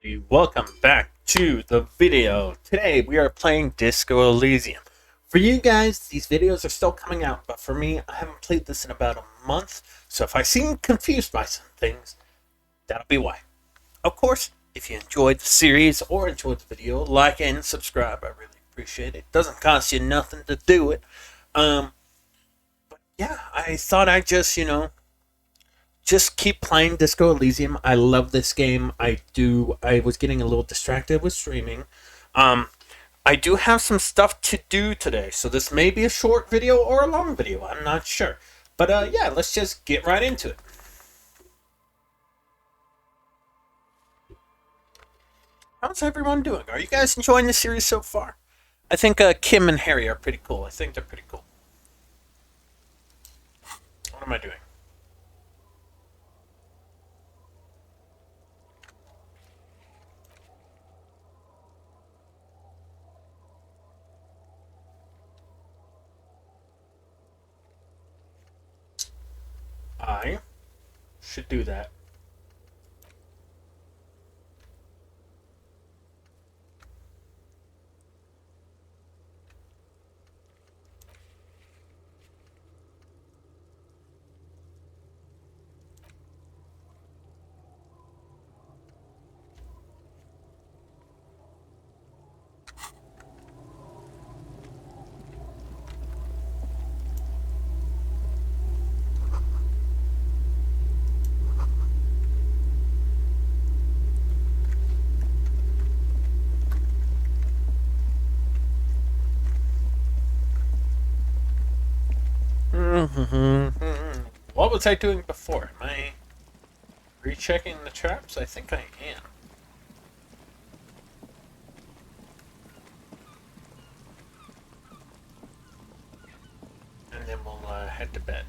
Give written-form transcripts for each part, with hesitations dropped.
Welcome back to the video. Today we are playing Disco Elysium. For you guys, these videos are still coming out, but for me, I haven't played this in about a month, so if I seem confused by some things, that'll be why. Of course, if you enjoyed the series or enjoyed the video, like and subscribe. I really appreciate it. Doesn't cost you nothing to do it. But yeah, I thought I'd just keep playing Disco Elysium. I love this game. I do. I was getting a little distracted with streaming. Um, I do have some stuff to do today, so this may be a short video or a long video. I'm not sure. But yeah, let's just get right into it. How's everyone doing? Are you guys enjoying the series so far? I think Kim and Harry are pretty cool. I think they're pretty cool. What am I doing? I should do that. What was I doing before? Am I rechecking the traps? I think I am. And then we'll head to bed.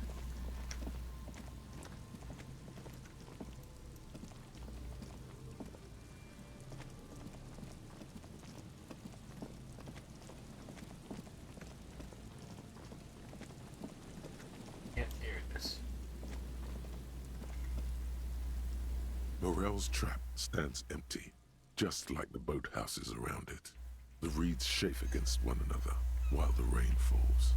Can't hear this. Morel's trap stands empty, just like the boathouses around it. The reeds chafe against one another while the rain falls.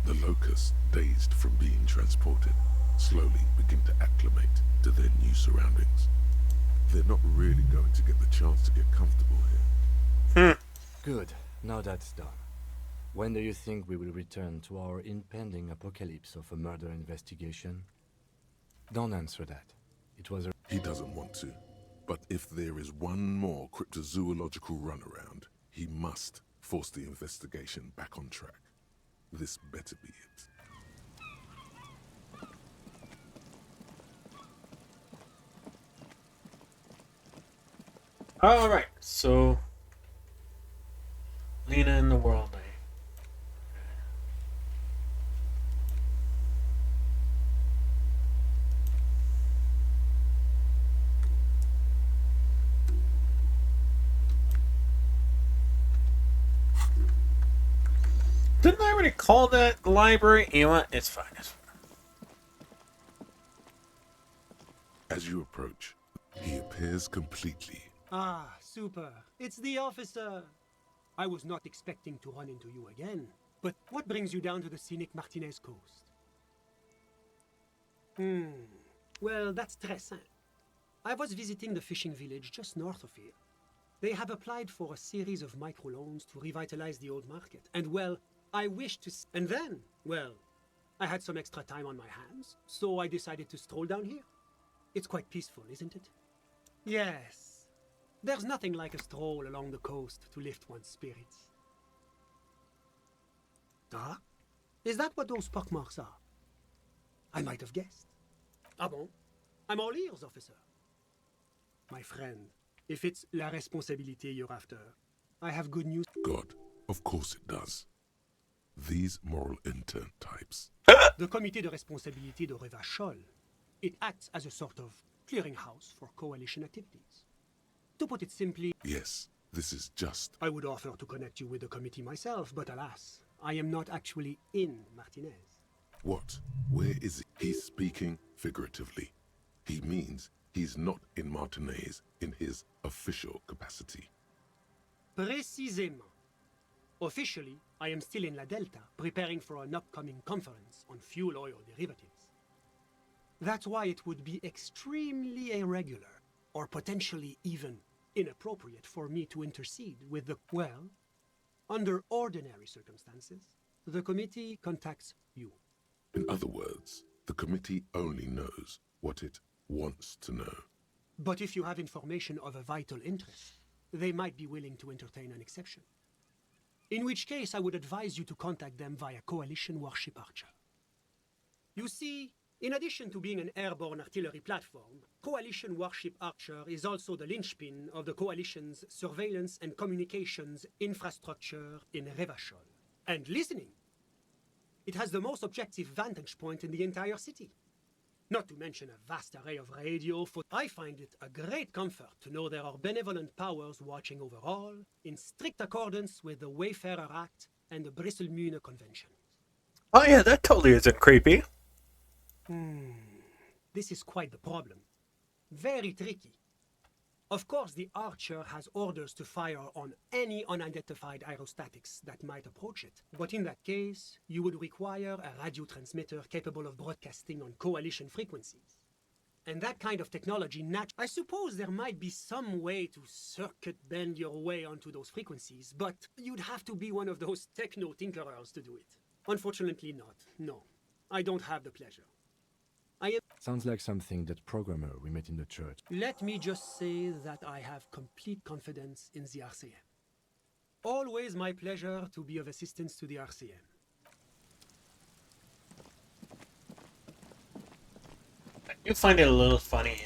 The locusts, dazed from being transported, slowly begin to acclimate to their new surroundings. They're not really going to get the chance to get comfortable here. Good. Now that's done. When do you think we will return to our impending apocalypse of a murder investigation? Don't answer that. It was a... He doesn't want to, but if there is one more cryptozoological runaround, he must force the investigation back on track. This better be it. Alright, so Lena in the world. Didn't I already call that library? You know what? It's fine. It's fine. As you approach, he appears completely. Ah, super. It's the officer. I was not expecting to run into you again. But what brings you down to the scenic Martinez coast? Well, that's très simple. I was visiting the fishing village just north of here. They have applied for a series of microloans to revitalize the old market. And well, I wish to... And then, well, I had some extra time on my hands, so I decided to stroll down here. It's quite peaceful, isn't it? Yes. There's nothing like a stroll along the coast to lift one's spirits. Ah? Is that what those pockmarks are? I might have guessed. Ah bon? I'm all ears, officer. My friend, if it's la responsabilité you're after, I have good news. God, of course it does. These moral intern types. The Comité de Responsabilité de Revachol. It acts as a sort of clearinghouse for coalition activities. To put it simply, Yes, this is just... I would offer to connect you with the committee myself, but alas, I am not actually in Martinez. What? Where is he? He's speaking figuratively. He means he's not in Martinez in his official capacity. Précisément. Officially, I am still in La Delta, preparing for an upcoming conference on fuel oil derivatives. That's why it would be extremely irregular, or potentially even inappropriate for me to intercede with the... Well, under ordinary circumstances, the committee contacts you. In other words, the committee only knows what it wants to know. But if you have information of a vital interest, they might be willing to entertain an exception. In which case, I would advise you to contact them via Coalition Warship Archer. You see, in addition to being an airborne artillery platform, Coalition Warship Archer is also the linchpin of the Coalition's surveillance and communications infrastructure in Revachol. And listening! It has the most objective vantage point in the entire city. Not to mention a vast array of radio. I find it a great comfort to know there are benevolent powers watching over all, in strict accordance with the Wayfarer Act and the Bristol-Mune Convention. Oh yeah, that totally isn't creepy. This is quite the problem. Very tricky. Of course, the Archer has orders to fire on any unidentified aerostatics that might approach it. But in that case, you would require a radio transmitter capable of broadcasting on Coalition frequencies. And that kind of technology, I suppose there might be some way to circuit bend your way onto those frequencies, but you'd have to be one of those techno-tinkerers to do it. Unfortunately not. No, I don't have the pleasure. Sounds like something that programmer we met in the church. Let me just say that I have complete confidence in the RCM. Always my pleasure to be of assistance to the RCM. You find it a little funny,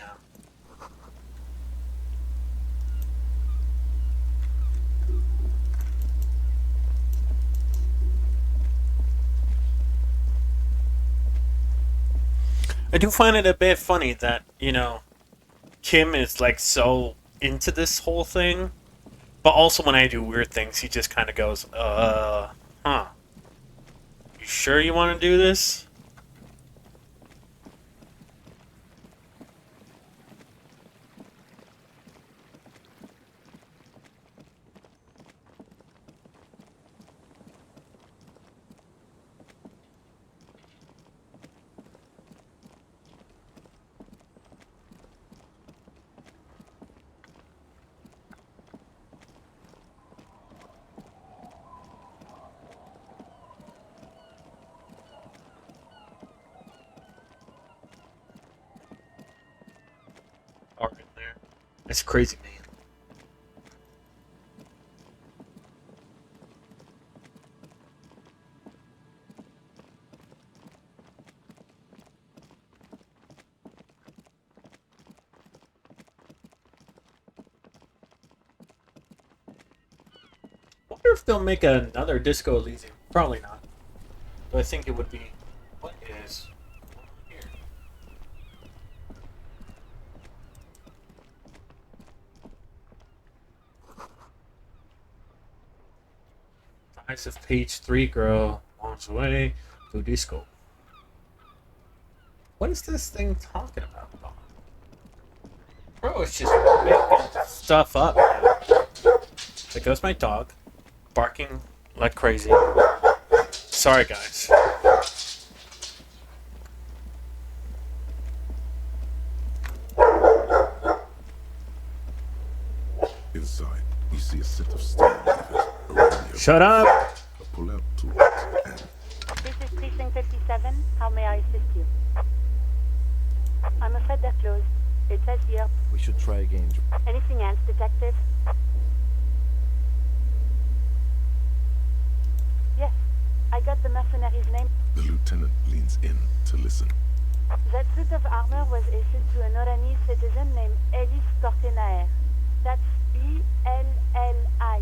I do find it a bit funny that, Kim is like so into this whole thing, but also when I do weird things, he just kind of goes, huh. You sure you want to do this? That's crazy, man. I wonder if they'll make another Disco Elysium. Probably not. But I think it would be. What is here? The eyes of page 3 girl walks away to disco. What is this thing talking about? Bro, it's just making stuff up. There goes my dog, barking like crazy. Sorry, guys. Inside, you see a set of steel levers, a radio, Shut up! a pull-out tool, and This is Precinct 57. How may I assist you? I'm afraid they're closed. It says here. We should try again. Anything else, Detective? Yes, I got the mercenary's name. the lieutenant leans in to listen. That suit of armor was issued to an Oranese citizen named Ellis Kortenaer. That's Ellis Kortenaer.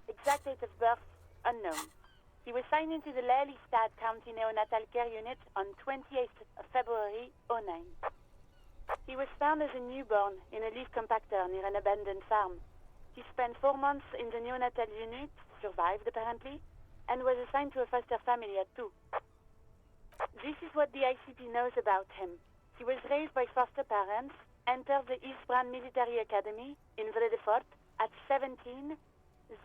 Exact date of birth, unknown. He was signed into the Lelystad County Neonatal Care Unit on 28th of February 09. He was found as a newborn in a leaf compactor near an abandoned farm. He spent 4 months in the neonatal unit, survived apparently, and was assigned to a foster family at 2. This is what the ICP knows about him. He was raised by foster parents, entered the Eastbrand Military Academy in Vredefort at 17,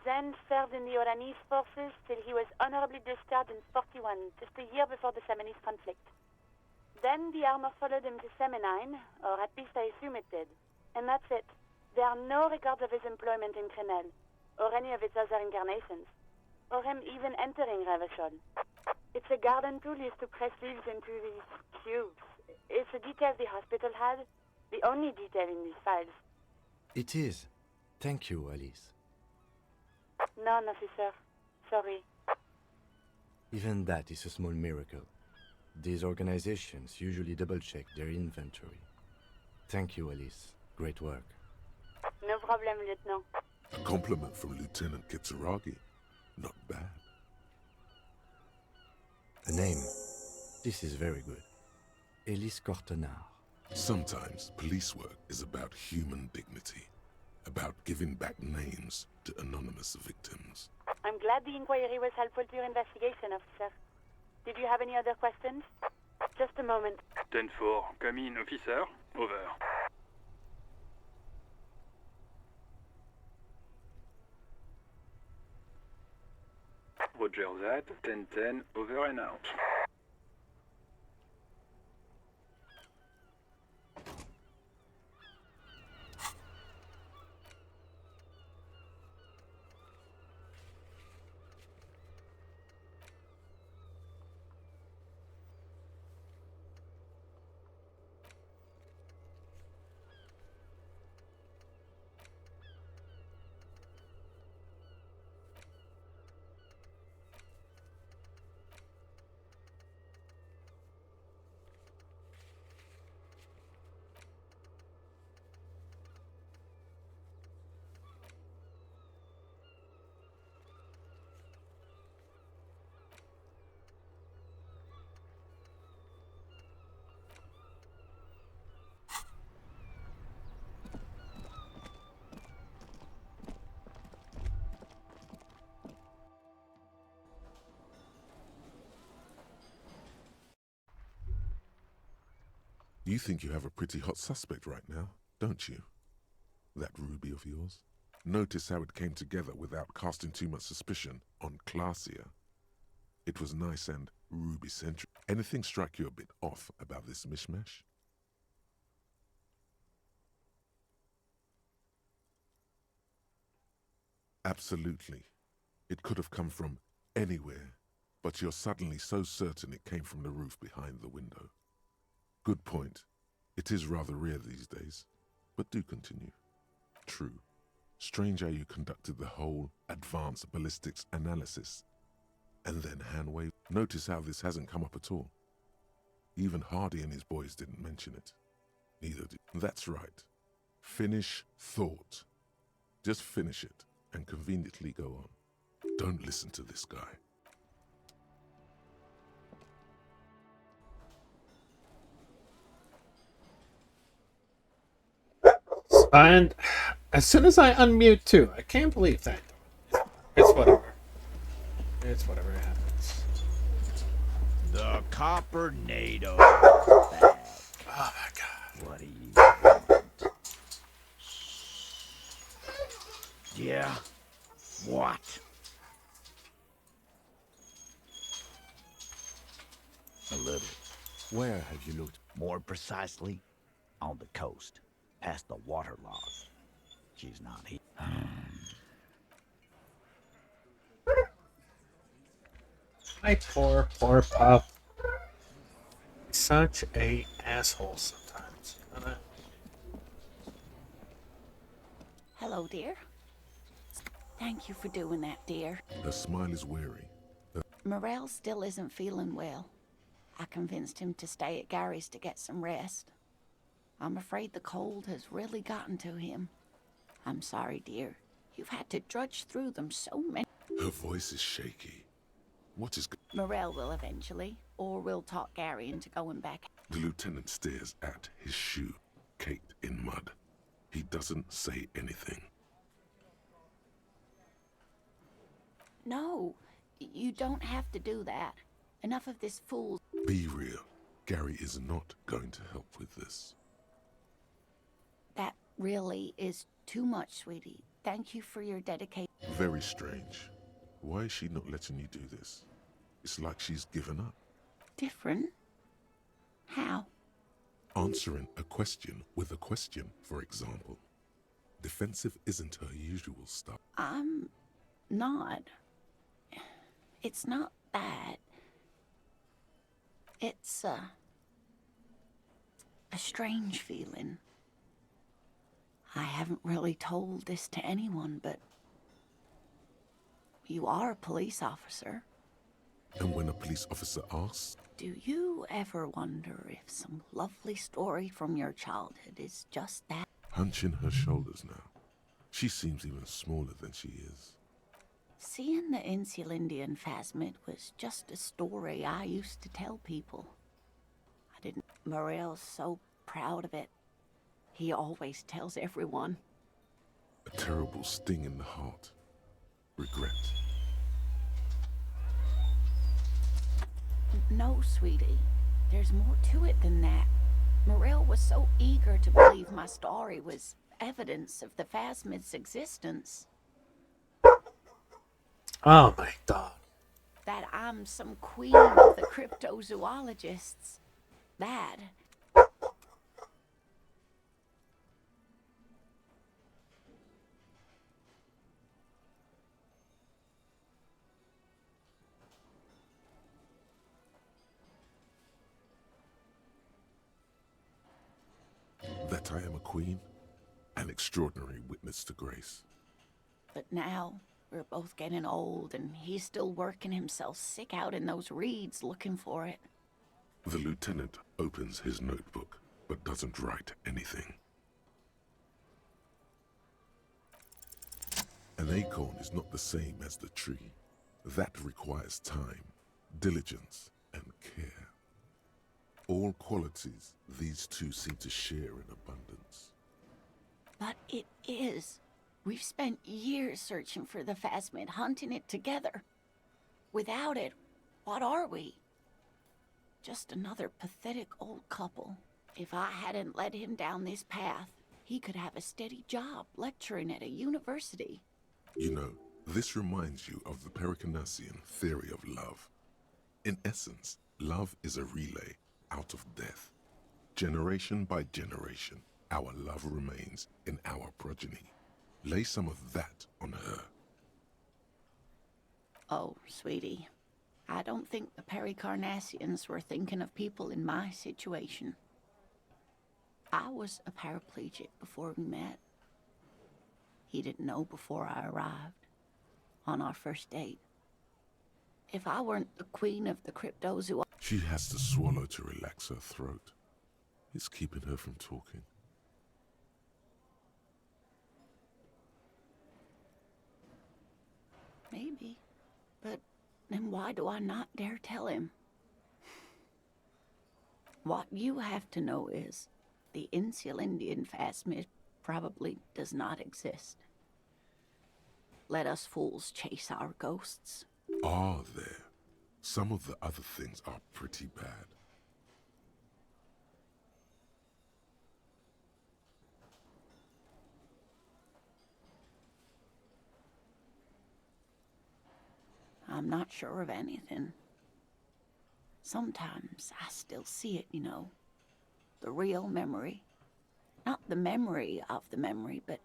then served in the Oranese forces till he was honorably discharged in 41, just a year before the Seminese conflict. Then the armor followed him to Seminine, or at least I assume it did. And that's it. There are no records of his employment in Crenel, or any of its other incarnations, or him even entering Revachol. It's a garden tool used to press leaves into these cubes. It's a detail the hospital had, the only detail in these files. It is. Thank you, Alice. None, officer. Sorry. Even that is a small miracle. These organizations usually double-check their inventory. Thank you, Alice. Great work. No problem, Lieutenant. A compliment from Lieutenant Kitsuragi. Not bad. A name. This is very good. Elise Cortenard. Sometimes police work is about human dignity, about giving back names to anonymous victims. I'm glad the inquiry was helpful to your investigation, officer. Did you have any other questions? Just a moment. 10-4, come in, officer. Over. Roger that. 10-10, over and out. You think you have a pretty hot suspect right now, don't you? That ruby of yours? Notice how it came together without casting too much suspicion on Clasia. It was nice and ruby-centric. Anything strike you a bit off about this mishmash? Absolutely. It could have come from anywhere, but you're suddenly so certain it came from the roof behind the window. Good point. It is rather rare these days, but do continue. True. Strange how you conducted the whole advanced ballistics analysis. And then handwave. Notice how this hasn't come up at all. Even Hardy and his boys didn't mention it. Neither did. That's right. Finish thought. Just finish it and conveniently go on. Don't listen to this guy. And as soon as I unmute too, I can't believe that. It's whatever. It's whatever happens. The Coppernado. Oh my god. What do you want? Yeah? What? A little. Where have you looked? More precisely, on the coast, past the waterlogged. She's not here. My poor pup. Such a asshole sometimes. Hello, dear. Thank you for doing that, dear. Her smile is weary. Morel still isn't feeling well. I convinced him to stay at Gary's to get some rest. I'm afraid the cold has really gotten to him. I'm sorry, dear. You've had to drudge through them so many. Her voice is shaky. What is... Morel will eventually, or we'll talk Gary into going back. The lieutenant stares at his shoe, caked in mud. He doesn't say anything. No, You don't have to do that. Enough of this fool. Be real. Gary is not going to help with this. That really is too much, sweetie. Thank you for your dedication. Very strange. Why is she not letting you do this? It's like she's given up. Different? How? Answering a question with a question, for example. Defensive isn't her usual stuff. I'm not. It's not that. It's a strange feeling. I haven't really told this to anyone, but you are a police officer. And when a police officer asks, Do you ever wonder if some lovely story from your childhood is just that? hunching her shoulders now. She seems even smaller than she is. Seeing the Insulindian Phasmid was just a story I used to tell people. I didn't. Morel's so proud of it. He always tells everyone. A terrible sting in the heart. Regret. No, sweetie. There's more to it than that. Morel was so eager to believe my story was evidence of the Phasmid's existence Oh my god. that I'm some queen of the cryptozoologists. That. That I am a queen, an extraordinary witness to grace. But now, we're both getting old, and he's still working himself sick out in those reeds looking for it. The lieutenant opens his notebook, but doesn't write anything. An acorn is not the same as the tree. That requires time, diligence, and care. All qualities these two seem to share in abundance. But it is. We've spent years searching for the Phasmid, hunting it together. Without it, what are we? Just another pathetic old couple. If I hadn't led him down this path, he could have a steady job lecturing at a university. You know, this reminds you of the Pericanassian theory of love. In essence, love is a relay out of death. Generation by generation, our love remains in our progeny. Lay some of that on her. Oh, sweetie, I don't think the Pericarnassians were thinking of people in my situation. I was a paraplegic before we met. He didn't know before I arrived, on our first date. If I weren't the queen of the cryptozoology... She has to swallow to relax her throat. It's keeping her from talking. Maybe. But then why do I not dare tell him? What you have to know is the Insulindian Phasmid probably does not exist. Let us fools chase our ghosts. Are there? Some of the other things are pretty bad. I'm not sure of anything. Sometimes I still see it, you know. The real memory. Not the memory of the memory, but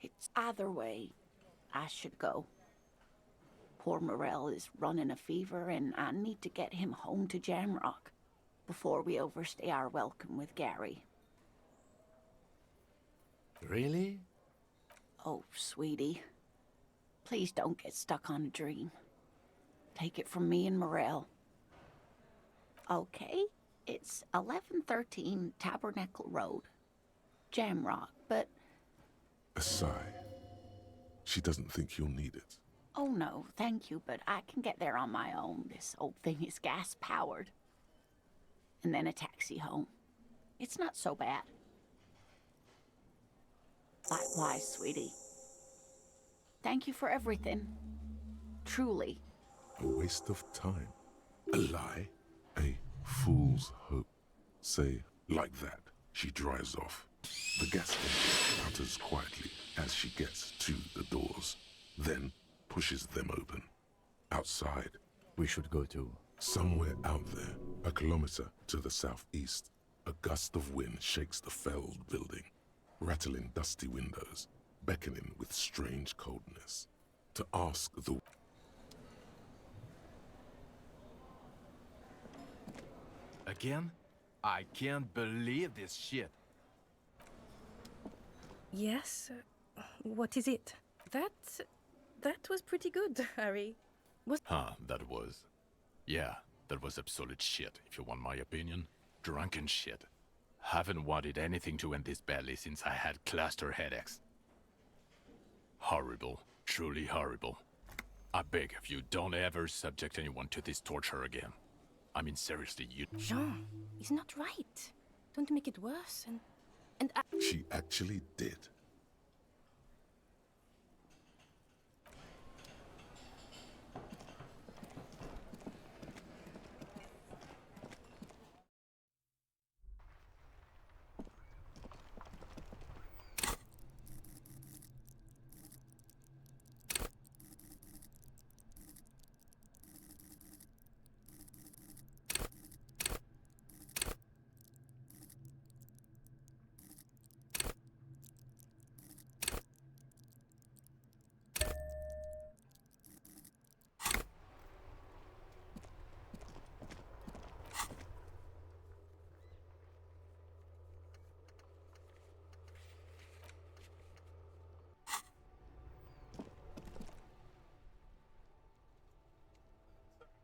it's either way I should go. Poor Morel is running a fever, and I need to get him home to Jamrock before we overstay our welcome with Gary. Really? Oh, sweetie. Please don't get stuck on a dream. Take it from me and Morel. Okay, it's 1113 Tabernacle Road, Jamrock, but... A sigh. She doesn't think you'll need it. Oh no, thank you, but I can get there on my own. This old thing is gas-powered. And then a taxi home. It's not so bad. Likewise, sweetie. Thank you for everything. Truly. A waste of time. A lie. A fool's hope. Say, like that, she drives off. The gas engine putters quietly as she gets to the doors, then pushes them open. Outside, We should go to... somewhere out there, a kilometer to the southeast, a gust of wind shakes the felled building, rattling dusty windows, beckoning with strange coldness. To ask the... Again? I can't believe this shit. Yes? What is it? That was pretty good, Harry. That was... Yeah, that was absolute shit, if you want my opinion. Drunken shit. Haven't wanted anything to end this badly since I had cluster headaches. Horrible. Truly horrible. I beg of you, don't ever subject anyone to this torture again. I mean, seriously, you... Jean, it's not right. Don't make it worse, and I... She actually did.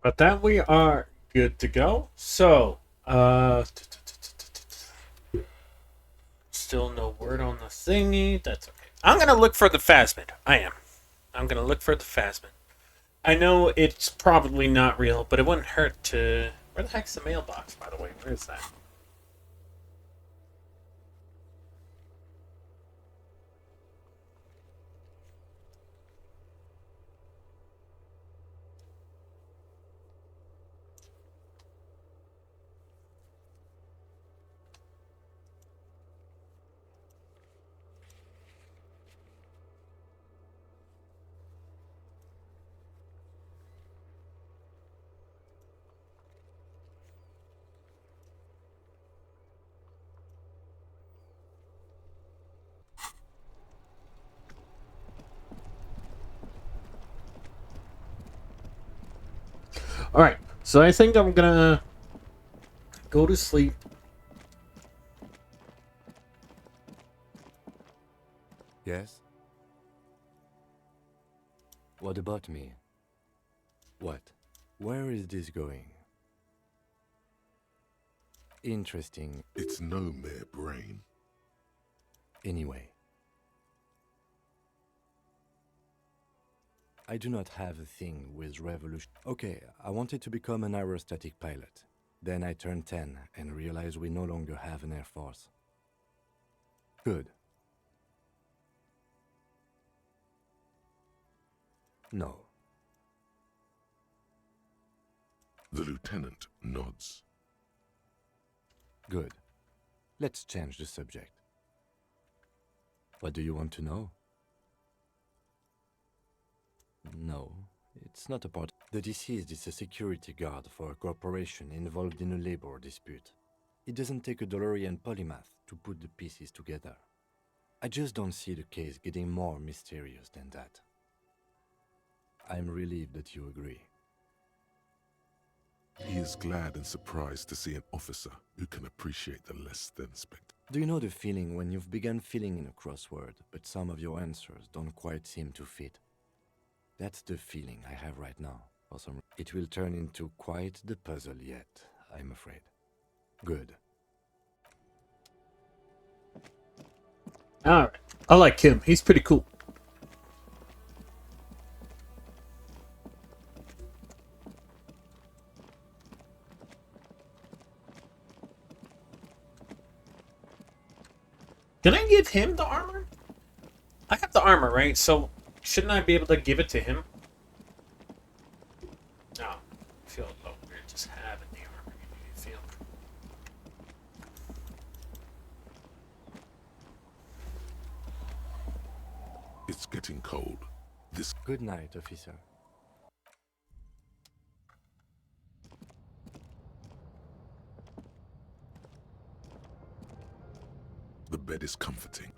But that we are good to go. So, still no word on the thingy. That's okay. I'm gonna look for the Phasmid. I'm gonna look for the Phasmid. I know it's probably not real, but it wouldn't hurt to... Where the heck's the mailbox, by the way? Where is that? Alright, so I think I'm gonna go to sleep. Yes? What about me? What? Where is this going? Interesting. It's no mere brain. Anyway. I do not have a thing with revolution. Okay, I wanted to become an aerostatic pilot. Then I turned 10 and realized we no longer have an air force. Good. No. The lieutenant nods. Good. Let's change the subject. What do you want to know? No, it's not a part. The deceased is a security guard for a corporation involved in a labor dispute. It doesn't take a DeLorean polymath to put the pieces together. I just don't see the case getting more mysterious than that. I'm relieved that you agree. He is glad and surprised to see an officer who can appreciate the less than spectacle. Do you know the feeling when you've begun filling in a crossword, but some of your answers don't quite seem to fit? That's the feeling I have right now. It will turn into quite the puzzle yet, I'm afraid. Good. Alright. I like him. He's pretty cool. Can I give him the armor? I have the armor, right? So shouldn't I be able to give it to him? field. It's getting cold. This Good night, officer. the bed is comforting.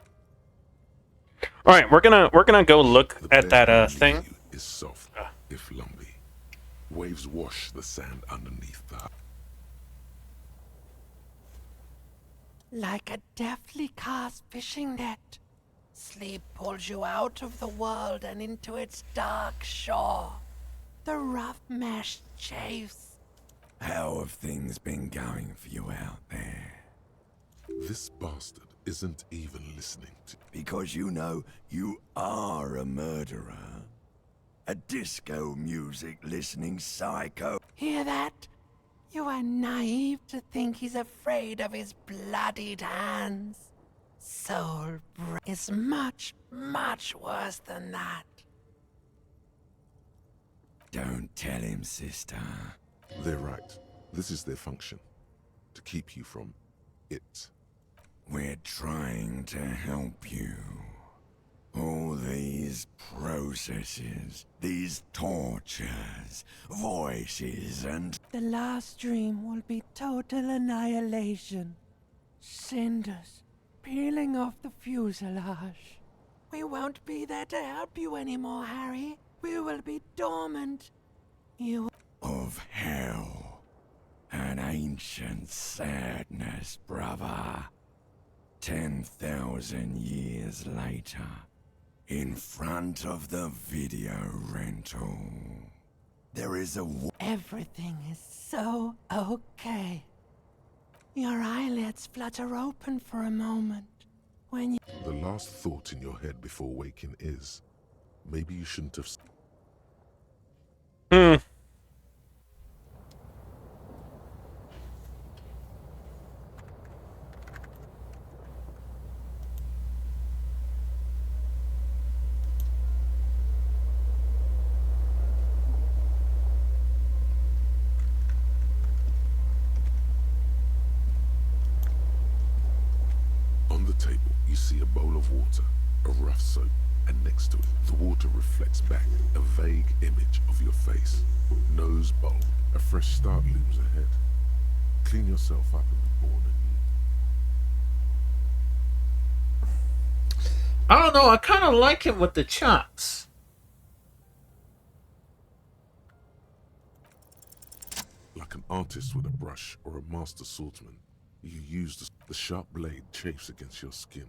All right, we're gonna go look The at bed that underneath thing. you is soft, if lumpy. Waves wash the sand underneath the Like a deftly cast fishing net, sleep pulls you out of the world and into its dark shore. The rough mesh chafes. How have things been going for you out there? This bastard isn't even listening to... Because you know you are a murderer. A disco music listening psycho. Hear that? You are naive to think he's afraid of his bloodied hands. Soul is much, much worse than that. Don't tell him, sister. They're right. This is their function. To keep you from it. We're trying to help you. All these processes, these tortures, voices, and... The last dream will be total annihilation. Cinders peeling off the fuselage. We won't be there to help you anymore, Harry. We will be dormant. You... Of hell. An ancient sadness, brother. 10,000 years later. In front of the video rental. There is a... Everything is so okay. Your eyelids flutter open for a moment when you... The last thought in your head before waking is, maybe you shouldn't have... On the table, you see a bowl of water, a rough soap, and next to it, the water reflects back a vague image of your face. Nose bulb, a fresh start looms ahead. Clean yourself up and be born anew. I don't know. I kind of like him with the chops. Like an artist with a brush or a master swordsman, you use the sharp blade chafes against your skin,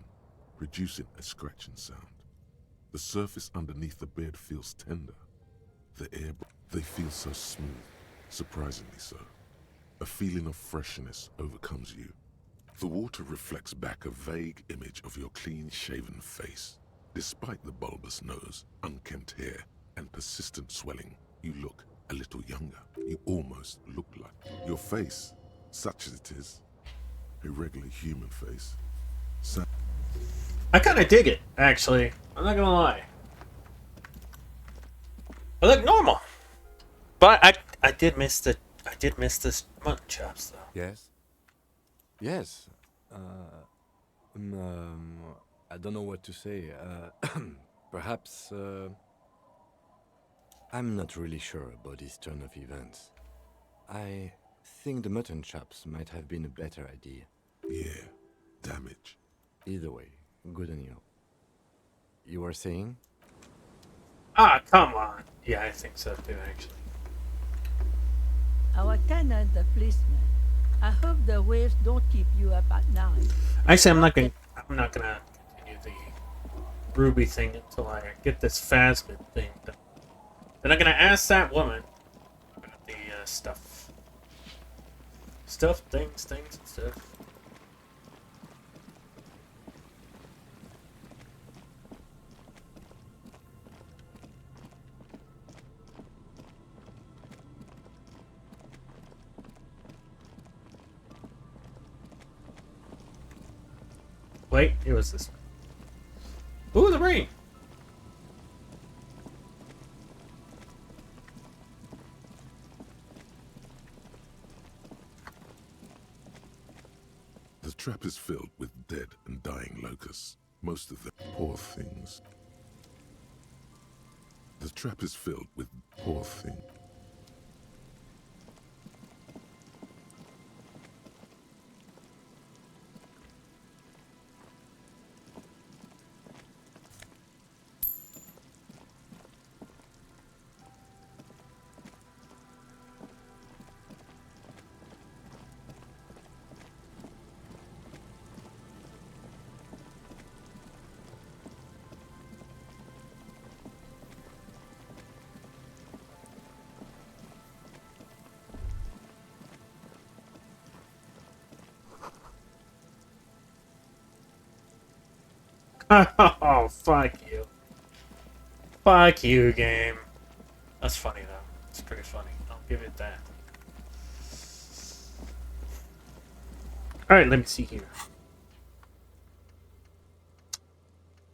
producing a scratching sound. The surface underneath the beard feels tender. The air, they feel so smooth, surprisingly so. A feeling of freshness overcomes you. The water reflects back a vague image of your clean-shaven face. Despite the bulbous nose, unkempt hair, and persistent swelling, you look a little younger. You almost look like your face, such as it is, a regular human face. I kind of dig it, actually. I'm not gonna lie. I look normal, but I did miss the mutton chops though. Yes. Yes. I don't know what to say. Perhaps. I'm not really sure about this turn of events. I think the mutton chops might have been a better idea. Yeah, damage. Either way, good on you. You were saying? Ah, come on. Yeah, I think so too, actually. Our tenant, the policeman. I hope the waves don't keep you up at night. Actually, I'm not gonna continue the Ruby thing until I get this Phasmid thing done. Then I'm gonna ask that woman about the stuff, things, and stuff. Wait, it was this one. Ooh, the ring! trap is filled with dead and dying locusts, most of them poor things. The trap is filled with poor things. Oh, fuck you. Fuck you, game. That's funny, though. It's pretty funny. I'll give it that. Alright, let me see here.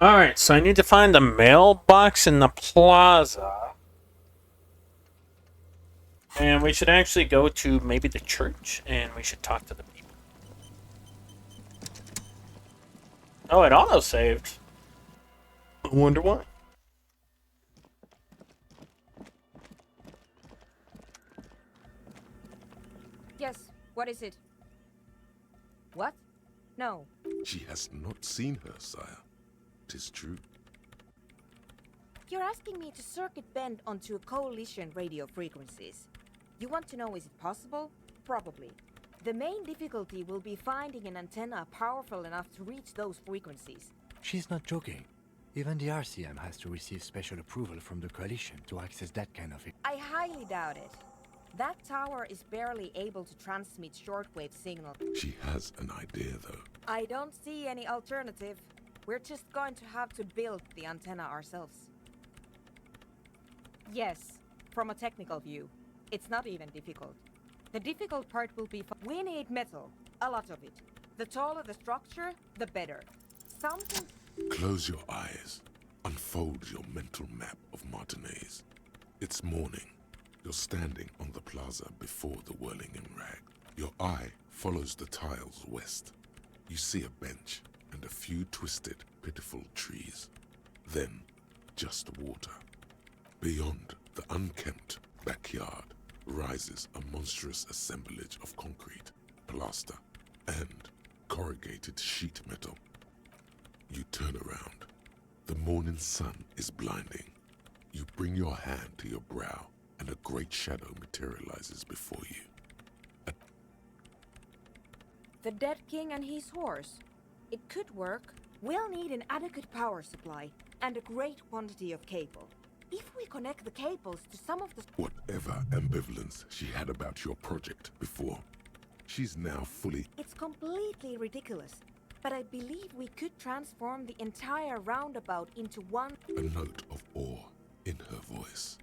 Alright, so I need to find the mailbox in the plaza. And we should actually go to maybe the church, and we should talk to the people. Oh, it auto-saved. I wonder why. Yes, what is it? What? No. She has not seen her, sire. 'Tis true. You're asking me to circuit bend onto a coalition radio frequencies. You want to know is it possible? Probably. The main difficulty will be finding an antenna powerful enough to reach those frequencies. She's not joking. Even the RCM has to receive special approval from the coalition to access that kind of... I highly doubt it. That tower is barely able to transmit shortwave signal. She has an idea, though. I don't see any alternative. We're just going to have to build the antenna ourselves. Yes, from a technical view, it's not even difficult. The difficult part will be we need metal, a lot of it. The taller the structure, the better. Something... Close your eyes. Unfold your mental map of Martinez. It's morning. You're standing on the plaza before the Whirlingen Rag. Your eye follows the tiles west. You see a bench and a few twisted, pitiful trees. Then, just water. Beyond the unkempt backyard rises a monstrous assemblage of concrete, plaster, and corrugated sheet metal. You turn around. The morning sun is blinding. You bring your hand to your brow, and a great shadow materializes before you. The dead king and his horse. It could work. We'll need an adequate power supply and a great quantity of cable. If we connect the cables to some of the... Whatever ambivalence she had about your project before, she's now fully... It's completely ridiculous, but I believe we could transform the entire roundabout into one... A note of awe in her voice.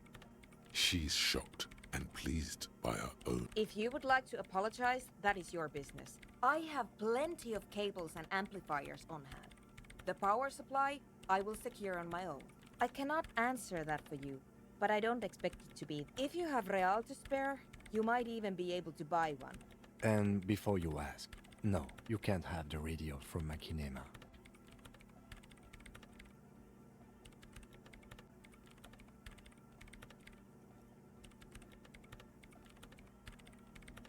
She's shocked and pleased by her own... If you would like to apologize, that is your business. I have plenty of cables and amplifiers on hand. The power supply, I will secure on my own. I cannot answer that for you, but I don't expect it to be. If you have real to spare, you might even be able to buy one. And before you ask, no, you can't have the radio from Machinima.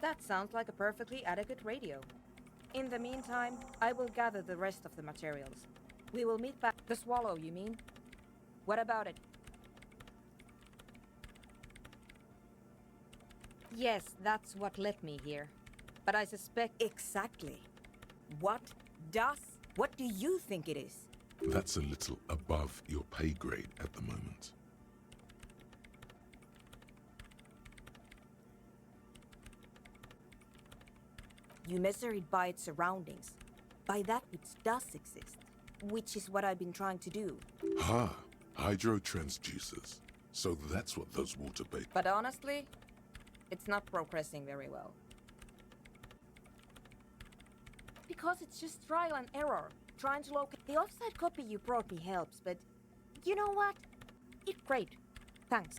That sounds like a perfectly adequate radio. In the meantime, I will gather the rest of the materials. We will meet back. The Swallow, you mean? What about it? Yes, that's what led me here. But I suspect... Exactly. What do you think it is? That's a little above your pay grade at the moment. You measure it by its surroundings. By that which does exist. Which is what I've been trying to do. Ha! Hydrotransducers. So that's what those water bait... But honestly, it's not progressing very well. Because it's just trial and error. Trying to locate... The offside copy you brought me helps, but... You know what? It's great. Thanks.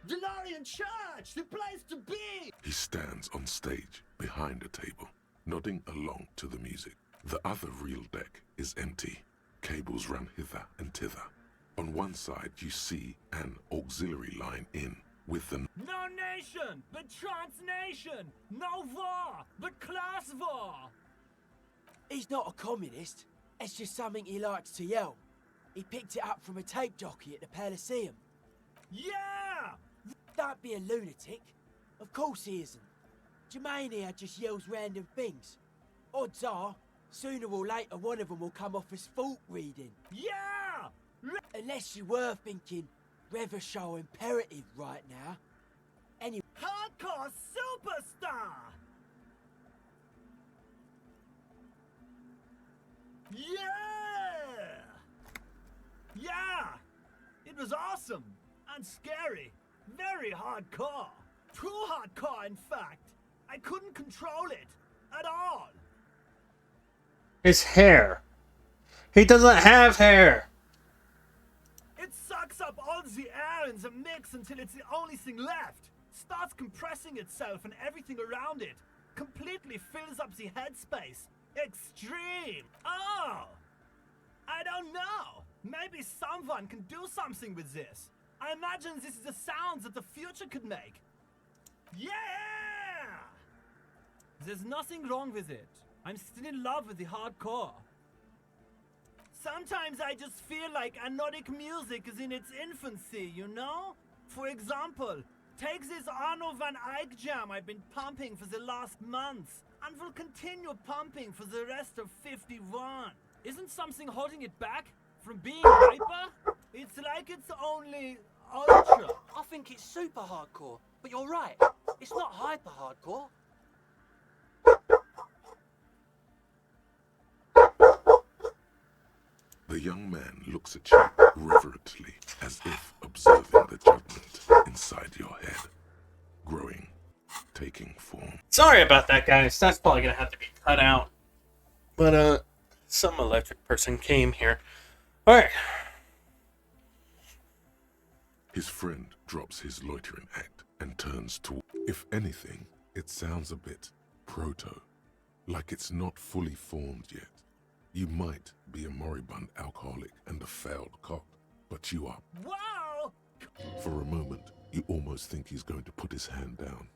DeLorean Church! The place to be! He stands on stage behind a table, nodding along to the music. The other reel deck is empty. Cables run hither and thither. On one side you see an auxiliary line in with the No nation, but transnation! No war, but class war! He's not a communist. It's just something he likes to yell. He picked it up from a tape jockey at the Palaceum. Yeah! Don't be a lunatic. Of course he isn't. Jermaine here just yells random things. Odds are, sooner or later one of them will come off as fault reading. Yeah! Unless you were thinking Revachol imperative right now. Anyway. Hardcore superstar! Yeah! Yeah! It was awesome and scary. Very hardcore. Too hardcore, in fact. I couldn't control it at all. His hair. He doesn't have hair. It sucks up all the air in the mix until it's the only thing left. Starts compressing itself and everything around it. Completely fills up the headspace. Extreme. Oh! I don't know. Maybe someone can do something with this. I imagine this is the sounds that the future could make. Yeah! There's nothing wrong with it. I'm still in love with the hardcore. Sometimes I just feel like anodic music is in its infancy, you know? For example, take this Arno van Eyck jam I've been pumping for the last months, and will continue pumping for the rest of 51. Isn't something holding it back from being hyper? It's like it's only ultra. I think it's super hardcore, but you're right. It's not hyper hardcore. The young man looks at you reverently, as if observing the judgment inside your head, growing, taking form. Sorry about that, guys. That's probably gonna have to be cut out. But some electric person came here. All right. His friend drops his loitering act and turns to. If anything, it sounds a bit proto, like it's not fully formed yet. You might be a moribund alcoholic and a failed cop, but you are. Wow! For a moment, you almost think he's going to put his hand down,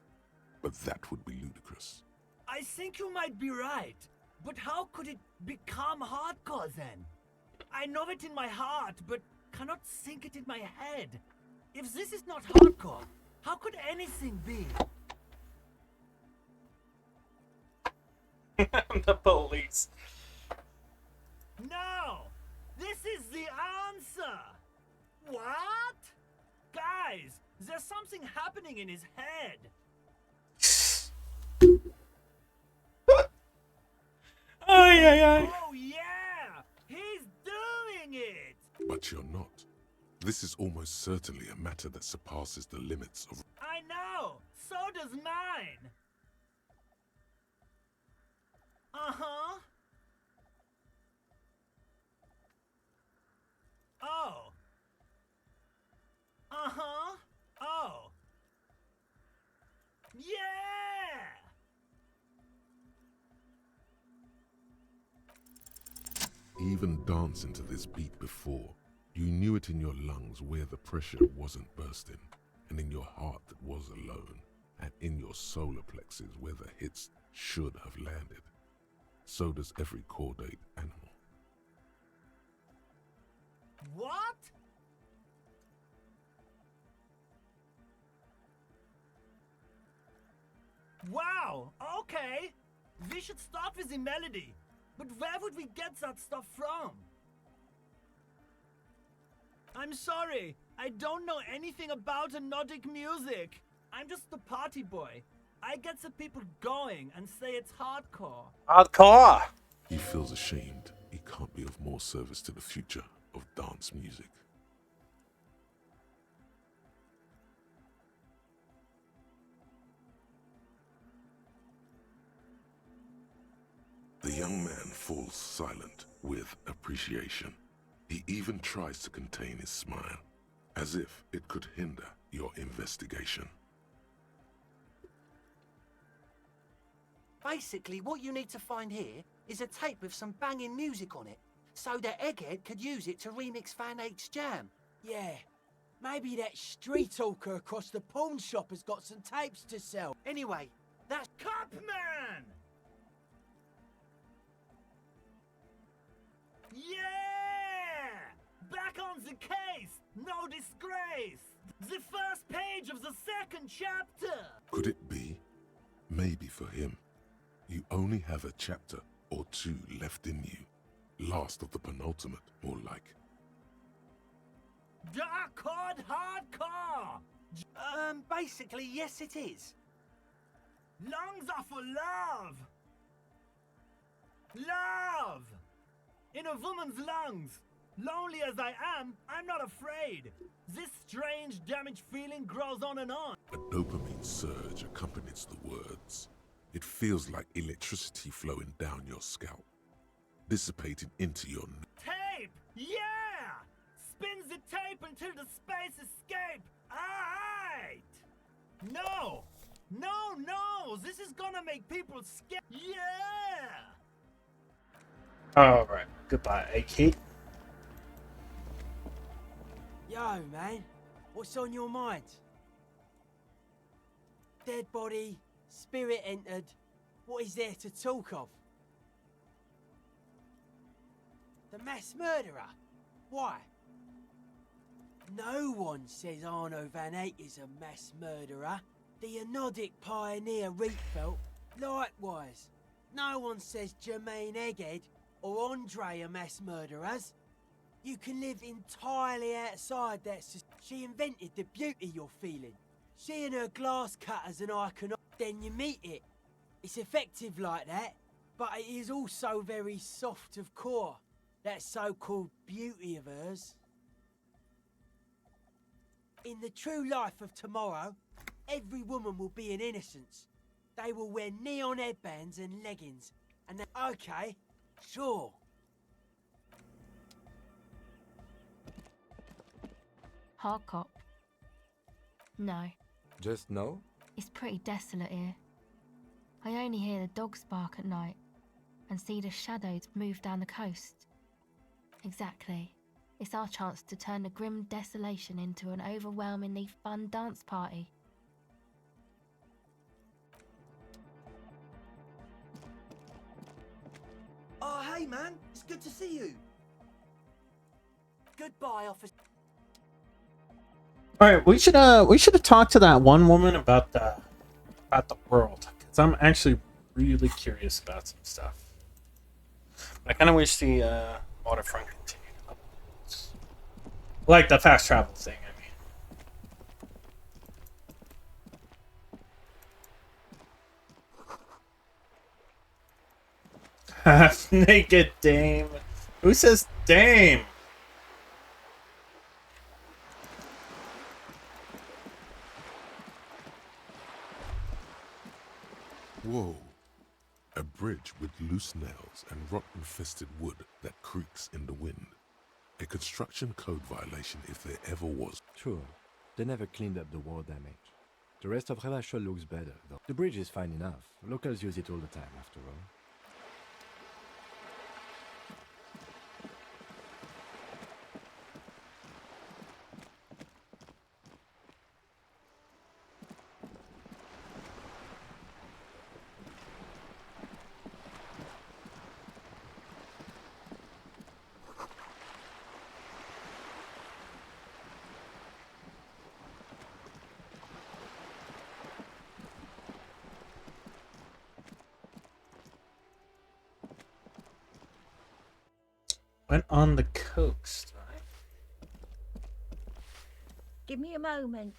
but that would be ludicrous. I think you might be right, but how could it become hardcore then? I know it in my heart, but cannot think it in my head. If this is not hardcore, how could anything be? The police. No! This is the answer! What? Guys, there's something happening in his head. Oh yeah! He's doing it! But you're not. This is almost certainly a matter that surpasses the limits of. I know! So does mine! Uh-huh. Oh. Uh-huh. Oh. Yeah! Even dancing to this beat before, you knew it in your lungs where the pressure wasn't bursting, and in your heart that was alone, and in your solar plexus where the hits should have landed. So does every caudate animal. What? Wow, okay. We should start with the melody. But where would we get that stuff from? I'm sorry, I don't know anything about anodic music. I'm just the party boy. I get the people going and say it's hardcore. Hardcore! He feels ashamed he can't be of more service to the future of dance music. The young man falls silent with appreciation. He even tries to contain his smile, as if it could hinder your investigation. Basically, what you need to find here is a tape with some banging music on it, so that Egghead could use it to remix Fan 8's jam. Yeah, maybe that street hawker across the pawn shop has got some tapes to sell. Anyway, that's Copman! Yeah! Back on the case! No disgrace! The first page of the second chapter! Could it be? Maybe for him, you only have a chapter or two left in you. Last of the penultimate, more like. Dark hardcore! Basically, yes it is. Lungs are for love! Love! In a woman's lungs. Lonely as I am, I'm not afraid. This strange, damaged feeling grows on and on. A dopamine surge accompanies the words. It feels like electricity flowing down your scalp, dissipating into your... Tape! Yeah! Spins the tape until the space escape! Aight! No! No, no! This is gonna make people scared! Yeah! Alright, goodbye, AK. Yo, man, what's on your mind? Dead body, spirit entered. What is there to talk of? The mass murderer? Why? No one says Arno van Eyck is a mass murderer. The Anodic pioneer Rietveldt, likewise. No one says Jermaine Egghead or Andre are mass murderers. You can live entirely outside that. She invented the beauty you're feeling. She and her glass cutters and icon. Then you meet it. It's effective like that, but it is also very soft of core. That so-called beauty of hers. In the true life of tomorrow, every woman will be an innocence. They will wear neon headbands and leggings. And okay, sure. Hard cop. No. Just no? It's pretty desolate here. I only hear the dogs bark at night and see the shadows move down the coast. Exactly. It's our chance to turn the grim desolation into an overwhelmingly fun dance party. Oh, hey man, it's good to see you. Goodbye, officer. All right, we should have talked to that one woman about the world, because I'm actually really curious about some stuff. But I kind of wish the waterfront continued. Like the fast travel thing, I mean. Half naked dame. Who says dame? Whoa. A bridge with loose nails and rot-infested wood that creaks in the wind. A construction code violation if there ever was. Sure. They never cleaned up the war damage. The rest of Revachol looks better, though. The bridge is fine enough. Locals use it all the time, after all. Went on the coast, right? Give me a moment.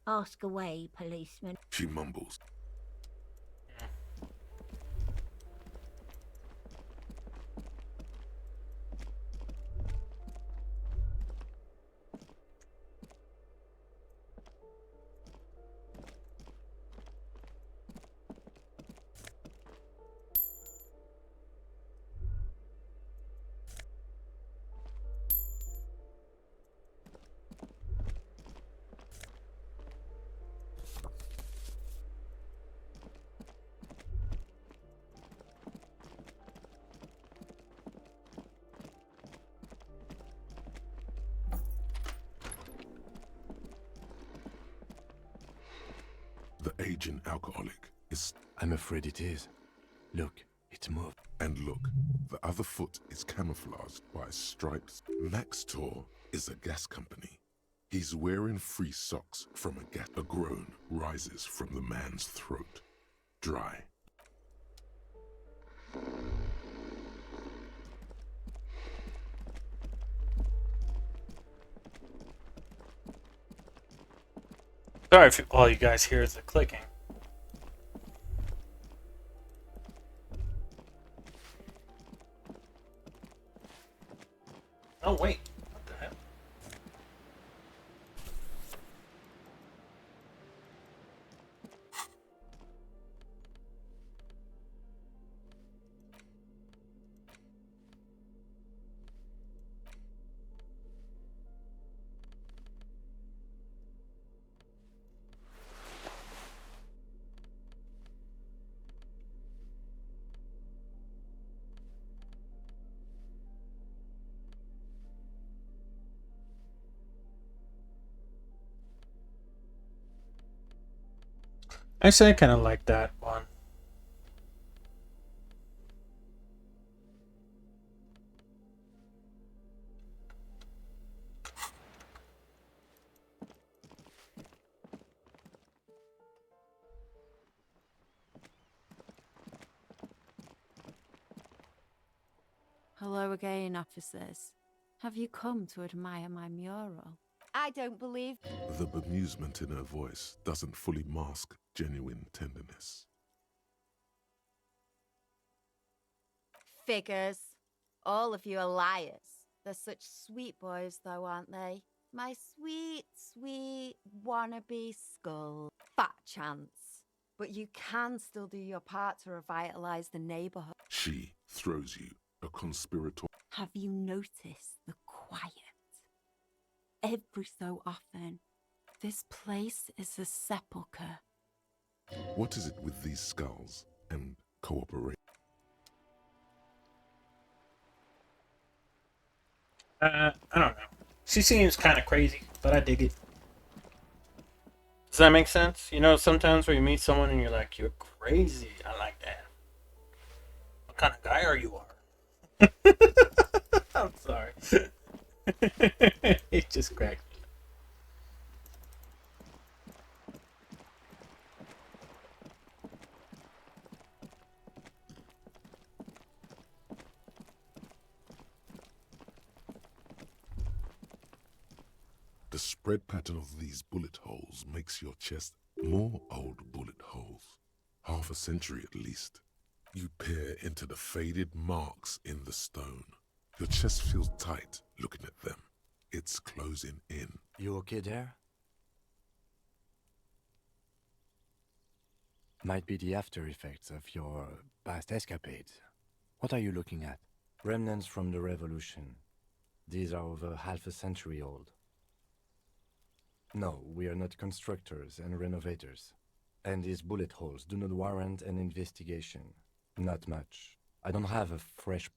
Ask away, policeman. She mumbles. The aging alcoholic is... I'm afraid it is. Look, it's moved. And look, the other foot is camouflaged by stripes. Max Tor is a gas company. He's wearing free socks from a gas. A groan rises from the man's throat. Dry. Sorry if all you guys hear is the clicking. Oh wait, what the hell? Actually, I kind of like that one. Hello again, officers. Have you come to admire my mural? I don't believe... The bemusement in her voice doesn't fully mask genuine tenderness. Figures. All of you are liars. They're such sweet boys, though, aren't they? My sweet, sweet wannabe skull. Fat chance. But you can still do your part to revitalize the neighborhood. She throws you a conspirator. Have you noticed the quiet? Every so often, this place is a sepulchre. What is it with these skulls and cooperation? I don't know. She seems kind of crazy, but I dig it. Does that make sense? You know, sometimes where you meet someone and you're like, you're crazy. I like that. What kind of guy are you? I'm sorry. It just cracked me. The spread pattern of these bullet holes makes your chest more old bullet holes. Half a century at least. You peer into the faded marks in the stone. Your chest feels tight looking at them. It's closing in. You okay there? Might be the after effects of your past escapades. What are you looking at? Remnants from the revolution. These are over half a century old. No, we are not constructors and renovators. And these bullet holes do not warrant an investigation. Not much. I don't have a fresh...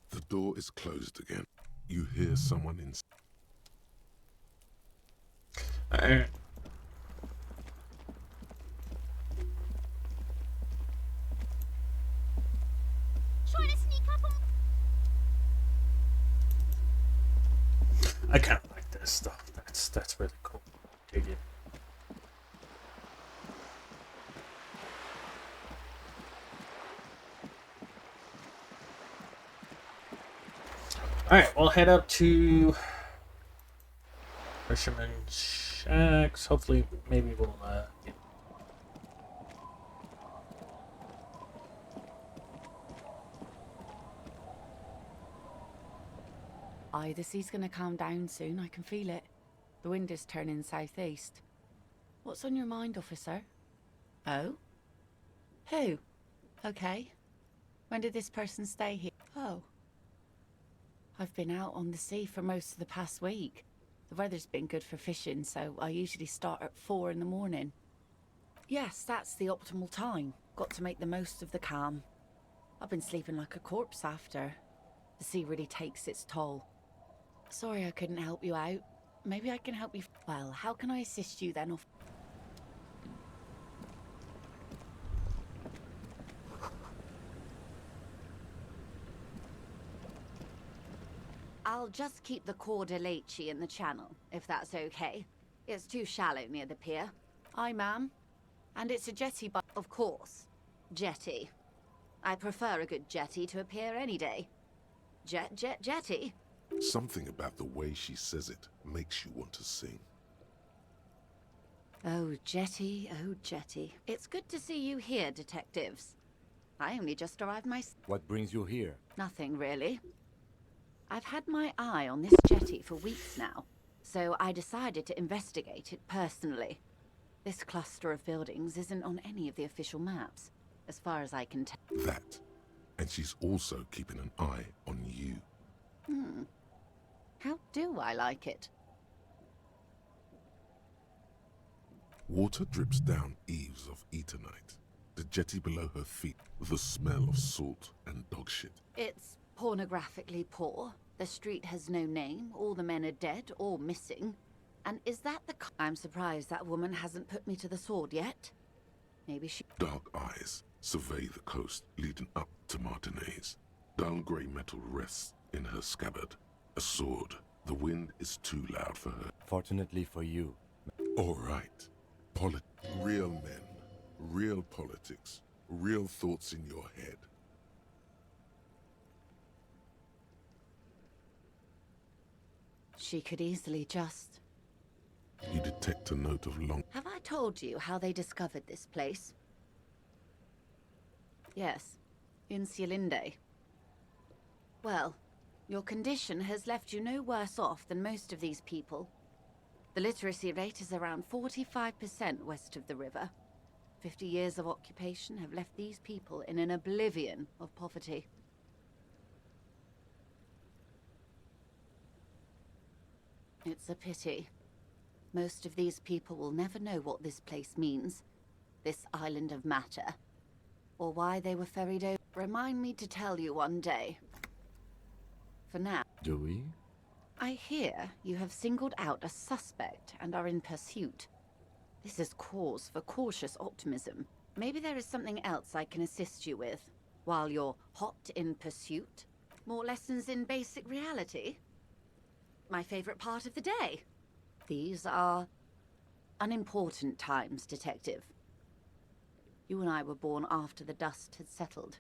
The door is closed again. You hear someone in... Trying to sneak up on... I kind of like this stuff. That's really cool. Dig it. Alright, we'll head up to Fisherman Shacks. Hopefully, maybe we'll get... Aye, the sea's gonna calm down soon. I can feel it. The wind is turning southeast. What's on your mind, officer? Oh? Who? Okay. When did this person stay here? Oh. I've been out on the sea for most of the past week. The weather's been good for fishing, so I usually start at 4 in the morning. Yes, that's the optimal time. Got to make the most of the calm. I've been sleeping like a corpse after. The sea really takes its toll. Sorry I couldn't help you out. Maybe I can help you. Well, how can I assist you then? I'll just keep the Corda Lacey in the channel, if that's okay. It's too shallow near the pier. Aye, ma'am. And it's a jetty, but of course. Jetty. I prefer a good jetty to a pier any day. Jetty? Something about the way she says it makes you want to sing. Oh, Jetty, oh, Jetty. It's good to see you here, detectives. I only just arrived myself. What brings you here? Nothing, really. I've had my eye on this jetty for weeks now, so I decided to investigate it personally. This cluster of buildings isn't on any of the official maps, as far as I can tell. That. And she's also keeping an eye on you. How do I like it? Water drips down eaves of Eternite. The jetty below her feet, the smell of salt and dog shit. It's pornographically poor. The street has no name. All the men are dead or missing. And is that the... I'm surprised that woman hasn't put me to the sword yet. Maybe she... Dark eyes survey the coast leading up to Martinez. Dull grey metal rests in her scabbard. A sword. The wind is too loud for her. Fortunately for you. All right. Real men. Real politics. Real thoughts in your head. She could easily just... You detect a note of long... Have I told you how they discovered this place? Yes, in Cielinde. Well, your condition has left you no worse off than most of these people. The literacy rate is around 45% west of the river. 50 years of occupation have left these people in an oblivion of poverty. It's a pity. Most of these people will never know what this place means, this island of matter, or why they were ferried over. Remind me to tell you one day. For now. Do we? I hear you have singled out a suspect and are in pursuit. This is cause for cautious optimism. Maybe there is something else I can assist you with, while you're hot in pursuit. More lessons in basic reality? My favorite part of the day. These are unimportant times, Detective. You and I were born after the dust had settled.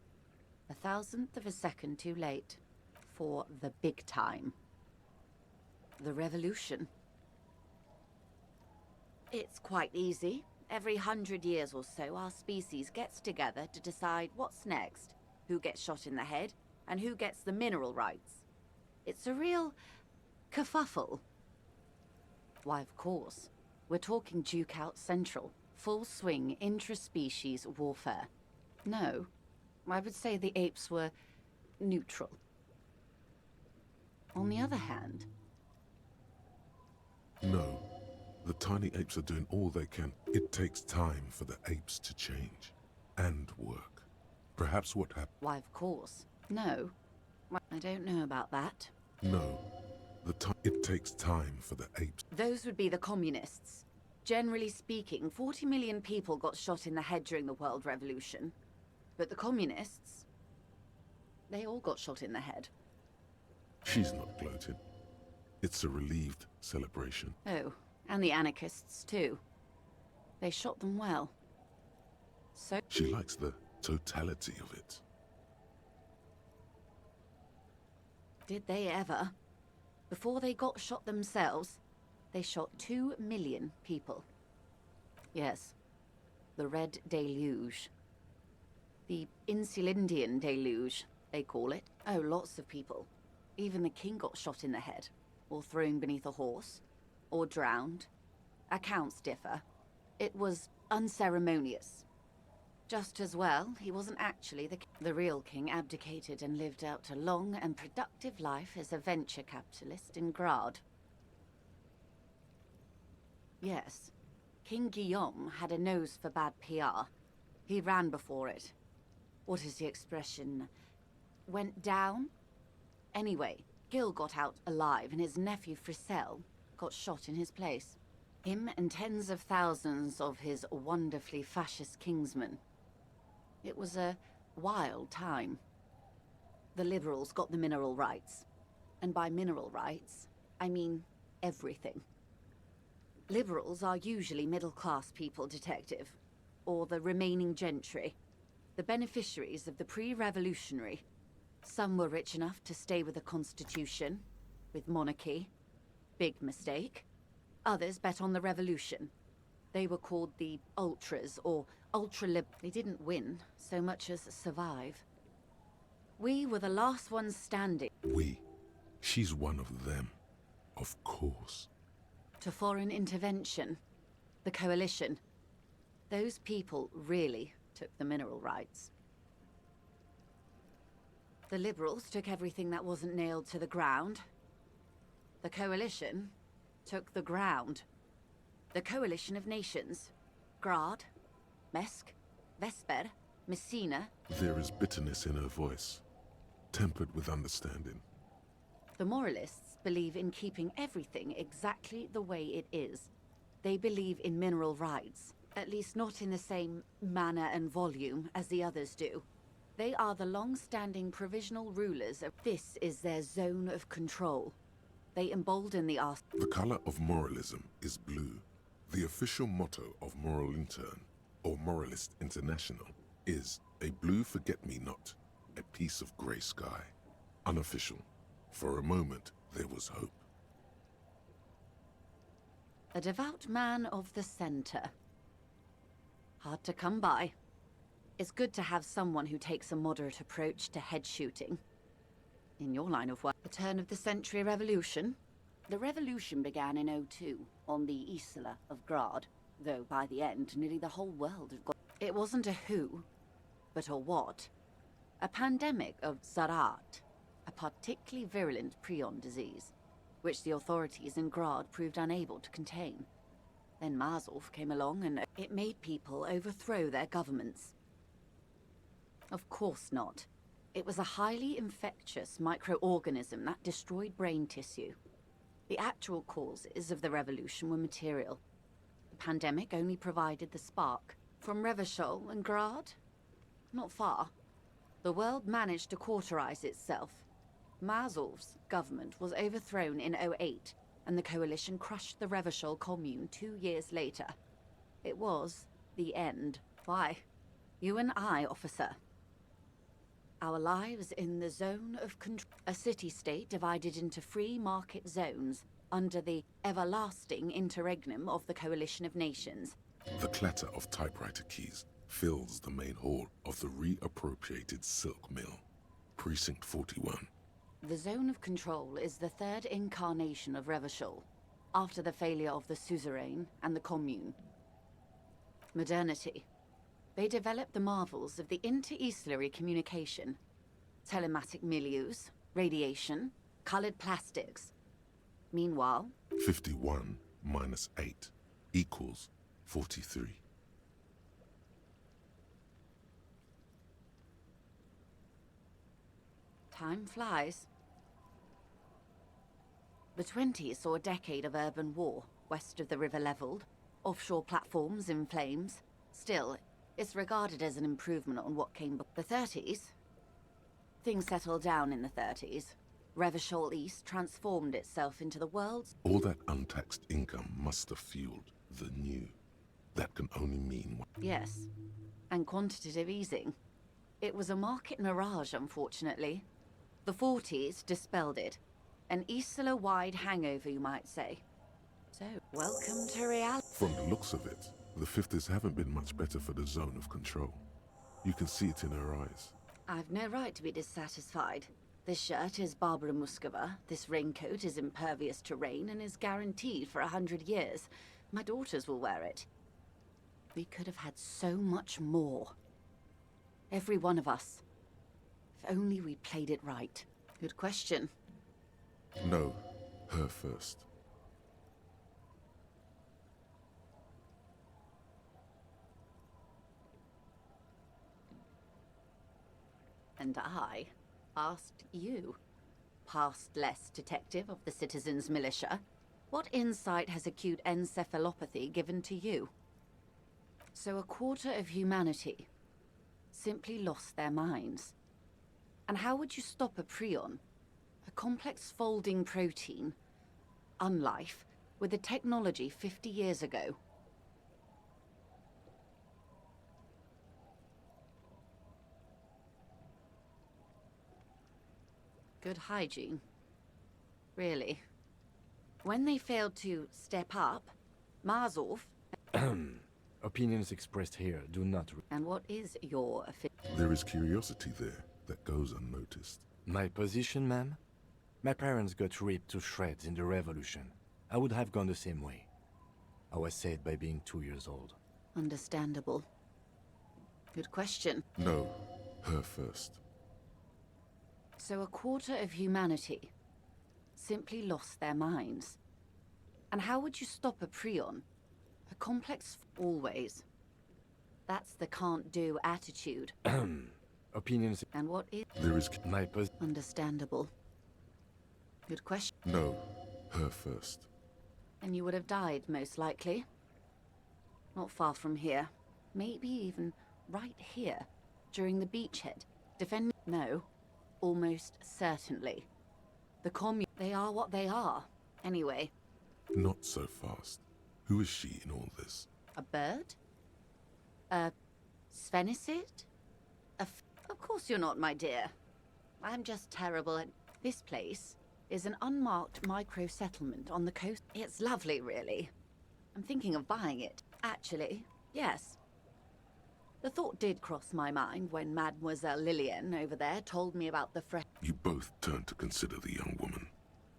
1,000th of a second too late for the big time. The revolution. It's quite easy. Every 100 years or so, our species gets together to decide what's next, who gets shot in the head, and who gets the mineral rights. It's a real kerfuffle. Why, of course. We're talking Duke Out Central. Full swing intra-species warfare. No, I would say the apes were neutral. On the other hand... No. The tiny apes are doing all they can. It takes time for the apes to change. And work. Perhaps what happened... Why, of course. No. I don't know about that. No. It takes time for the apes... Those would be the communists. Generally speaking, 40 million people got shot in the head during the World Revolution. But the communists... they all got shot in the head. She's not gloating. It's a relieved celebration. Oh, and the anarchists too. They shot them well. So... She likes the totality of it. Did they ever? Before they got shot themselves, they shot 2 million people. Yes, the Red Deluge. The Insulindian Deluge, they call it. Oh, lots of people. Even the king got shot in the head, or thrown beneath a horse, or drowned. Accounts differ. It was unceremonious. Just as well, he wasn't actually the real king abdicated and lived out a long and productive life as a venture capitalist in Grad. Yes, King Guillaume had a nose for bad PR. He ran before it. What is the expression? Went down? Anyway, Gil got out alive and his nephew Frisell got shot in his place. Him and tens of thousands of his wonderfully fascist kingsmen. It was a wild time. The liberals got the mineral rights. And by mineral rights, I mean everything. Liberals are usually middle-class people, Detective. Or the remaining gentry. The beneficiaries of the pre-revolutionary. Some were rich enough to stay with the Constitution, with monarchy. Big mistake. Others bet on the revolution. They were called the Ultras, or ultra-lib. They didn't win so much as survive. We were the last ones standing. We? She's one of them. Of course. To foreign intervention. The Coalition. Those people really took the mineral rights. The Liberals took everything that wasn't nailed to the ground. The Coalition took the ground. The Coalition of Nations. Grad, Mesk, Vesper, Messina. There is bitterness in her voice, tempered with understanding. The Moralists believe in keeping everything exactly the way it is. They believe in mineral rights, at least not in the same manner and volume as the others do. They are the long-standing provisional rulers of this is their zone of control. They embolden the arts. The color of moralism is blue. The official motto of Moral Intern, or Moralist International, is a blue forget-me-not, a piece of grey sky. Unofficial. For a moment, there was hope. A devout man of the center. Hard to come by. It's good to have someone who takes a moderate approach to head shooting. In your line of work, the turn of the century revolution. The revolution began in '02 on the Isla of Grad, though by the end, nearly the whole world had got. It wasn't a who, but a what. A pandemic of Zarat, a particularly virulent prion disease, which the authorities in Grad proved unable to contain. Then Mazov came along and it made people overthrow their governments. Of course not. It was a highly infectious microorganism that destroyed brain tissue. The actual causes of the revolution were material. The pandemic only provided the spark. From Revachol and Grad? Not far. The world managed to cauterize itself. Mazov's government was overthrown in '08, and the coalition crushed the Revachol commune 2 years later. It was the end. Why? You and I, officer. Our lives in the zone of control. A city-state divided into free market zones under the everlasting interregnum of the Coalition of Nations. The clatter of typewriter keys fills the main hall of the reappropriated silk mill. Precinct 41. The zone of control is the third incarnation of Revachol, after the failure of the suzerain and the commune. Modernity. They developed the marvels of the inter-eastlery communication, telematic milieus, radiation, colored plastics. Meanwhile, 51 minus 8 equals 43. time flies. The 20s saw a decade of urban war, west of the river leveled, offshore platforms in flames. Still, it's regarded as an improvement on what came before. The 30s? Things settled down in the 30s. Revachol East transformed itself into the world's... All that untaxed income must have fueled the new. That can only mean... Yes, and quantitative easing. It was a market mirage, unfortunately. The 40s dispelled it. An Isla-wide hangover, you might say. So, welcome to reality. From the looks of it, the 50s haven't been much better for the zone of control. You can see it in her eyes. I've no right to be dissatisfied. This shirt is Barbara Muscova, this raincoat is impervious to rain and is guaranteed for 100 years. My daughters will wear it. We could have had so much more. Every one of us. If only we played it right. Good question. No, her first. And I asked you. past less detective of the citizens' militia, what insight has acute encephalopathy given to you? So a quarter of humanity simply lost their minds. And how would you stop a prion, a complex folding protein, unlife, with the technology 50 years ago? Good hygiene. Really. When they failed to step up, Marzov... Opinions expressed here do not... And what is your... There is curiosity there that goes unnoticed. My position, ma'am? My parents got ripped to shreds in the revolution. I would have gone the same way. I was saved by being 2 years old. Understandable. Good question. No, her first. So a quarter of humanity simply lost their minds. And how would you stop a prion? A complex... Always. That's the can't-do attitude. Opinions... And what is... There is... My Understandable. Good question. No, her first. And you would have died, most likely. Not far from here. Maybe even right here, during the beachhead. Defend... No. Almost certainly. The They are what they are. Anyway. Not so fast. Who is she in all this? A bird? A Svenicid? Of course you're not, my dear. I'm just terrible at... This place is an unmarked micro-settlement on the coast. It's lovely, really. I'm thinking of buying it. Actually, yes. The thought did cross my mind when Mademoiselle Lillian over there told me about the fresh... You both turned to consider the young woman.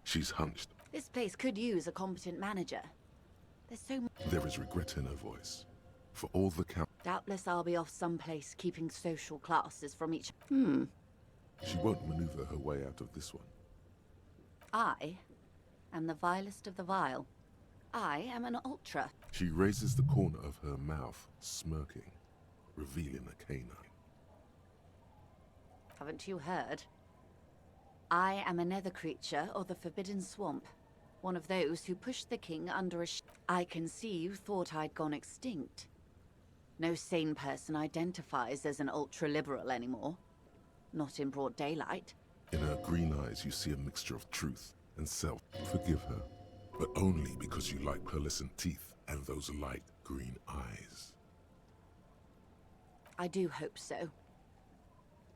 She's hunched. This place could use a competent manager. There's so much... There is regret in her voice. For all the Doubtless I'll be off someplace keeping social classes from each... She won't maneuver her way out of this one. I am the vilest of the vile. I am an ultra. She raises the corner of her mouth, smirking, revealing a canine. Haven't you heard? I am a nether creature of the Forbidden Swamp. One of those who pushed the king under a I can see you thought I'd gone extinct. No sane person identifies as an ultra-liberal anymore. Not in broad daylight. In her green eyes you see a mixture of truth and self. Forgive her, but only because you like pearlescent teeth and those light green eyes. I do hope so.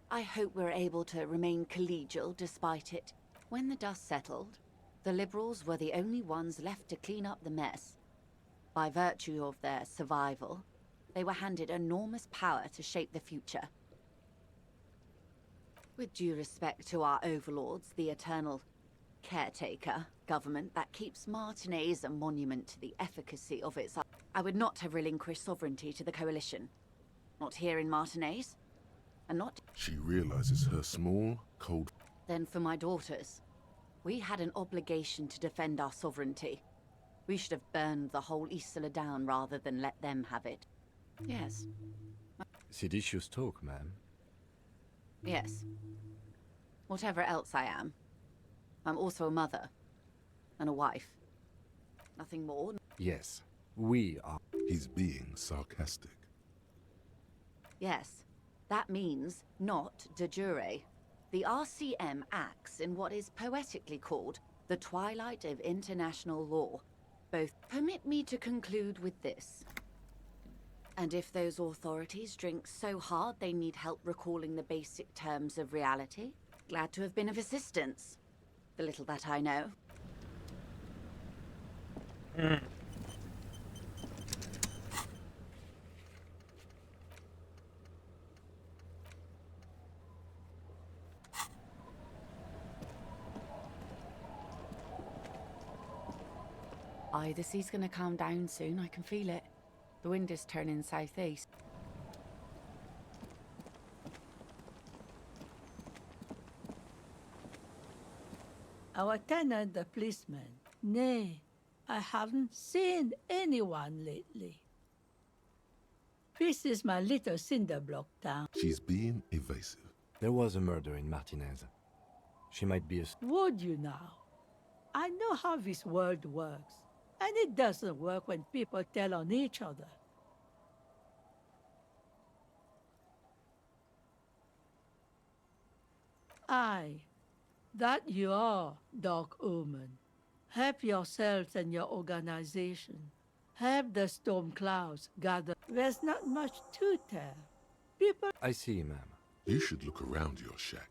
I hope we're able to remain collegial despite it. When the dust settled, the Liberals were the only ones left to clean up the mess. By virtue of their survival, they were handed enormous power to shape the future. With due respect to our overlords, the eternal caretaker government that keeps Martinaise a monument to the efficacy of its... I would not have relinquished sovereignty to the Coalition. Not here in Martinaise, and not... She realizes her small, cold... Then for my daughters, we had an obligation to defend our sovereignty. We should have burned the whole Isla down rather than let them have it. Yes. Seditious talk, ma'am. Yes. Whatever else I am, I'm also a mother. And a wife. Nothing more. Yes, we are. He's being sarcastic. Yes. That means not de jure. The RCM acts in what is poetically called the twilight of international law. Both permit me to conclude with this. And if those authorities drink so hard they need help recalling the basic terms of reality, glad to have been of assistance. The little that I know. The sea's gonna calm down soon, I can feel it. The wind is turning southeast. Our tenant, the policeman. Nay, I haven't seen anyone lately. This is my little cinder block town. She's being evasive. There was a murder in Martinez. She might be a... Would you now? I know how this world works, and it doesn't work when people tell on each other. Aye, that you are, Dark Omen. Help yourselves and your organization. Help the storm clouds gather. There's not much to tell. People... I see, ma'am. You should look around your shack.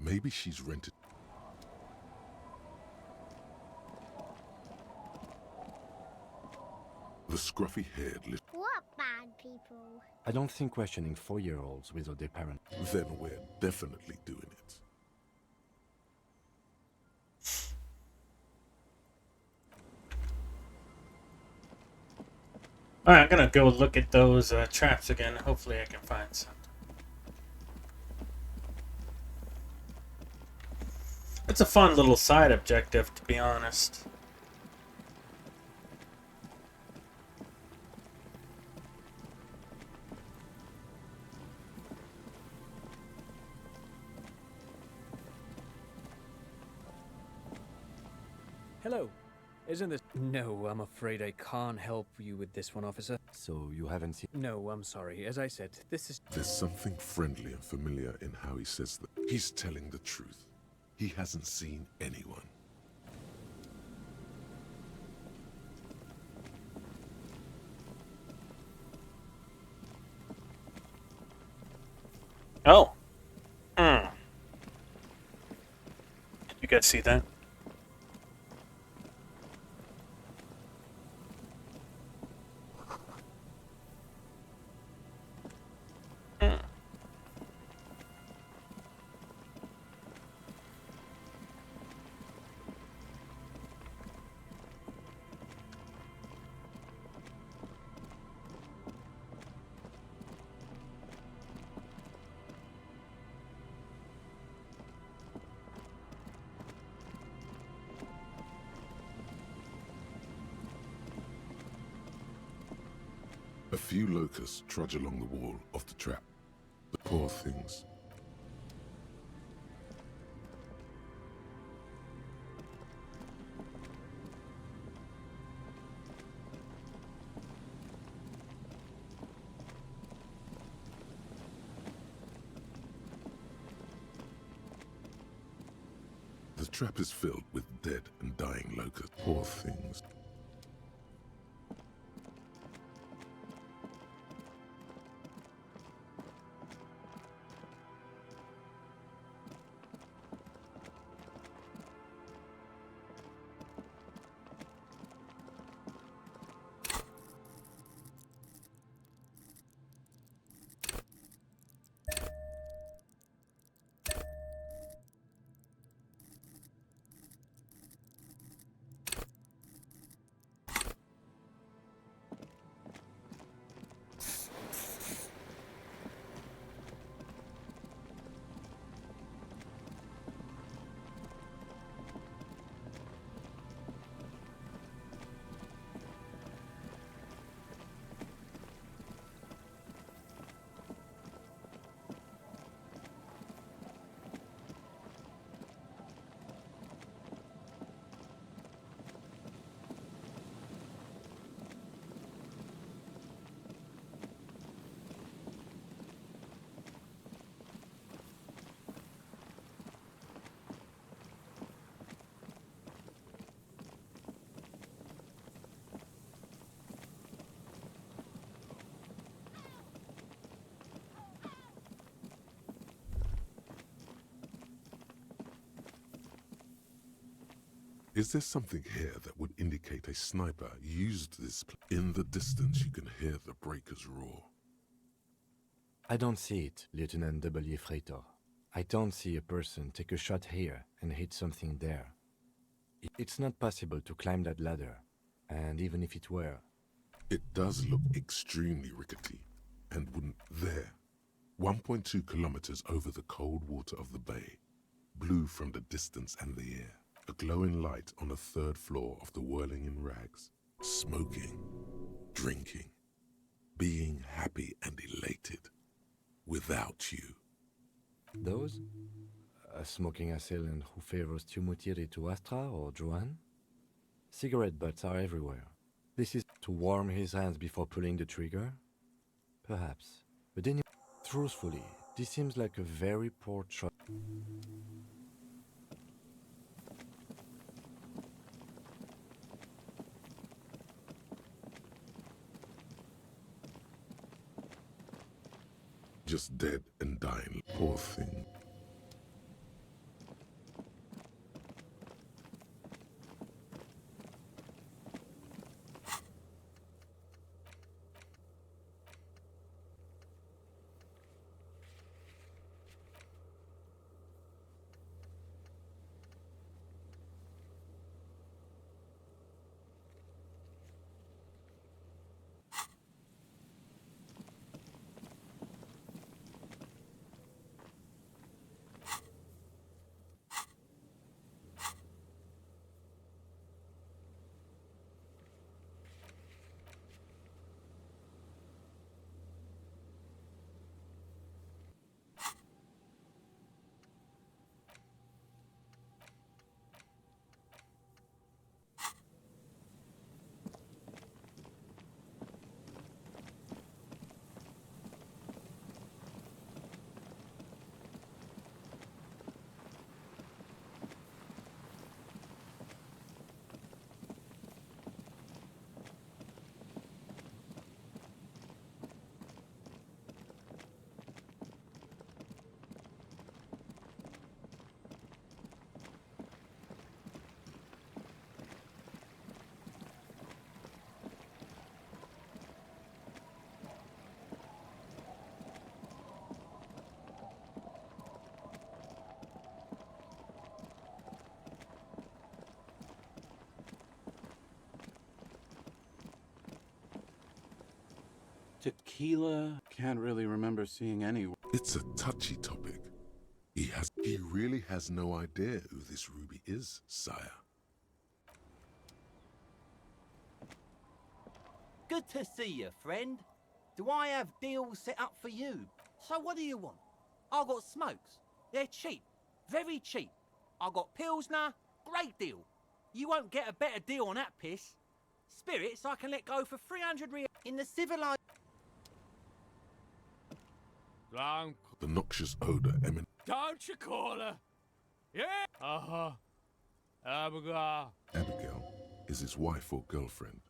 Maybe she's rented. The scruffy-haired little... What bad people? I don't think questioning 4-year-olds without their parents... Then we're definitely doing it. Alright, I'm gonna go look at those traps again. Hopefully I can find some. It's a fun little side objective, to be honest. Hello. Isn't this... No, I'm afraid I can't help you with this one, officer. So you haven't seen... No, I'm sorry. As I said, this is... There's something friendly and familiar in how he says that. He's telling the truth. He hasn't seen anyone. Oh. Did you guys see that? A few locusts trudge along the wall of the trap. The poor things. The trap is filled with dead and dying locusts. Poor things. Is there something here that would indicate a sniper used this? In the distance, you can hear the breakers roar. I don't see it, Lieutenant W. Freitor. I don't see a person take a shot here and hit something there. It's not possible to climb that ladder, and even if it were... It does look extremely rickety, and wouldn't... There, 1.2 kilometers over the cold water of the bay, blue from the distance and the air. A glowing light on the third floor of the whirling in rags. Smoking, drinking, being happy and elated. Without you. Those? A smoking assailant who favors Tumutiri to Astra or Joanne? Cigarette butts are everywhere. This is to warm his hands before pulling the trigger? Perhaps. But anyway, truthfully, this seems like a very poor choice. Just dead and dying. Poor thing. Tequila? Can't really remember seeing any. It's a touchy topic. He really has no idea who this Ruby is, sire. Good to see you, friend. Do I have deals set up for you? So what do you want? I got smokes. They're cheap. Very cheap. I got Pilsner. Great deal. You won't get a better deal on that piss. Spirits I can let go for 300 real in the civilized... The noxious odor emanates. Don't you call her? Yeah? Uh-huh. Abigail. Abigail is his wife or girlfriend.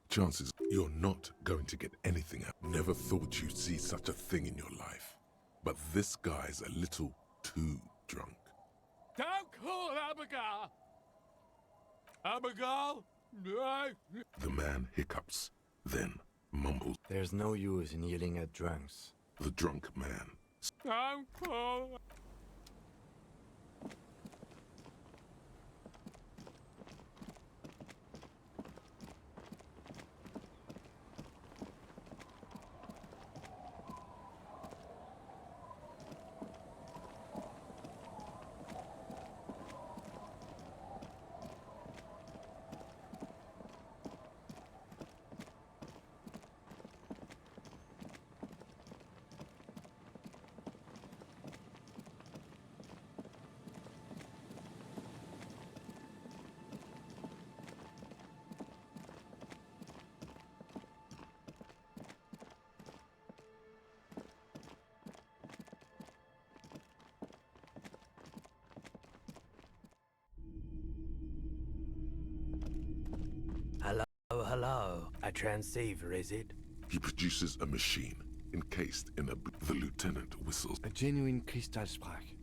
Chances you're not going to get anything out. Never thought you'd see such a thing in your life. But this guy's a little too drunk. Don't call Abigail. Abigail? No. The man hiccups, then mumbles. There's no use in yelling at drunks. The drunk man. Don't call her. Hello. A transceiver, is it? He produces a machine encased in the lieutenant whistles. A genuine crystal sprach.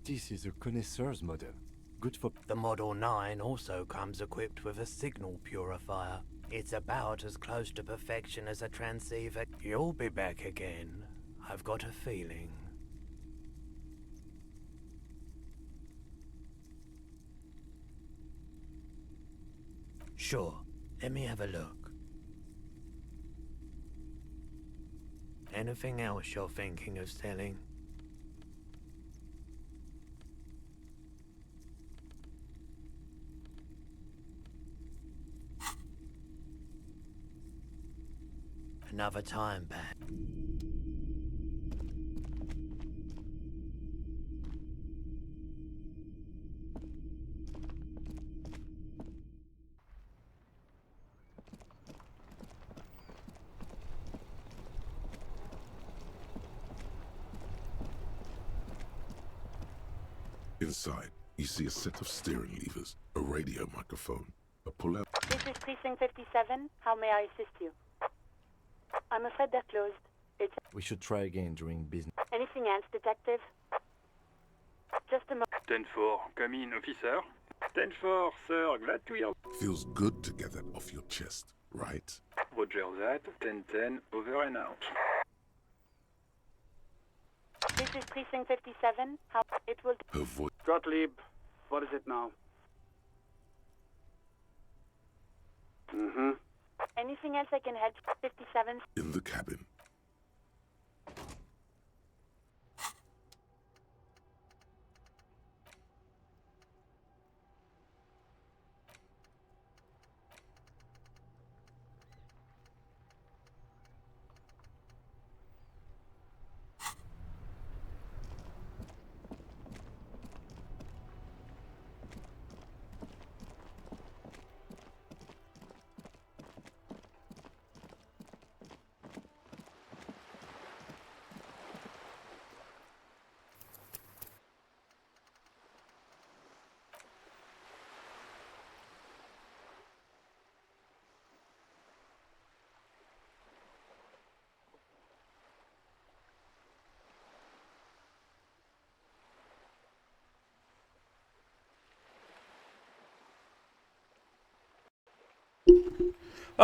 This is a connoisseur's model. Good for... The Model 9 also comes equipped with a signal purifier. It's about as close to perfection as a transceiver. You'll be back again. I've got a feeling. Sure. Let me have a look. Anything else you're thinking of selling? Another time, Pat. Inside, you see a set of steering levers, a radio microphone, a pull-out. This is Precinct 57. How may I assist you? I'm afraid they're closed. It's... We should try again during business. Anything else, Detective? Just a moment. 10-4, come in, officer. 10-4, sir, glad to hear. Feels good to get that off your chest, right? Roger that. 10-10, over and out. This is Precinct 57. How it will... Her voice. Gottlieb, what is it now? Mm-hmm. Anything else I can help? 57. In the cabin.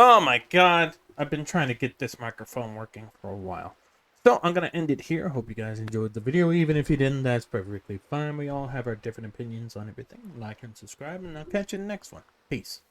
Oh my god, I've been trying to get this microphone working for a while. So I'm going to end it here. Hope you guys enjoyed the video. Even if you didn't, that's perfectly fine. We all have our different opinions on everything. Like and subscribe, and I'll catch you in the next one. Peace.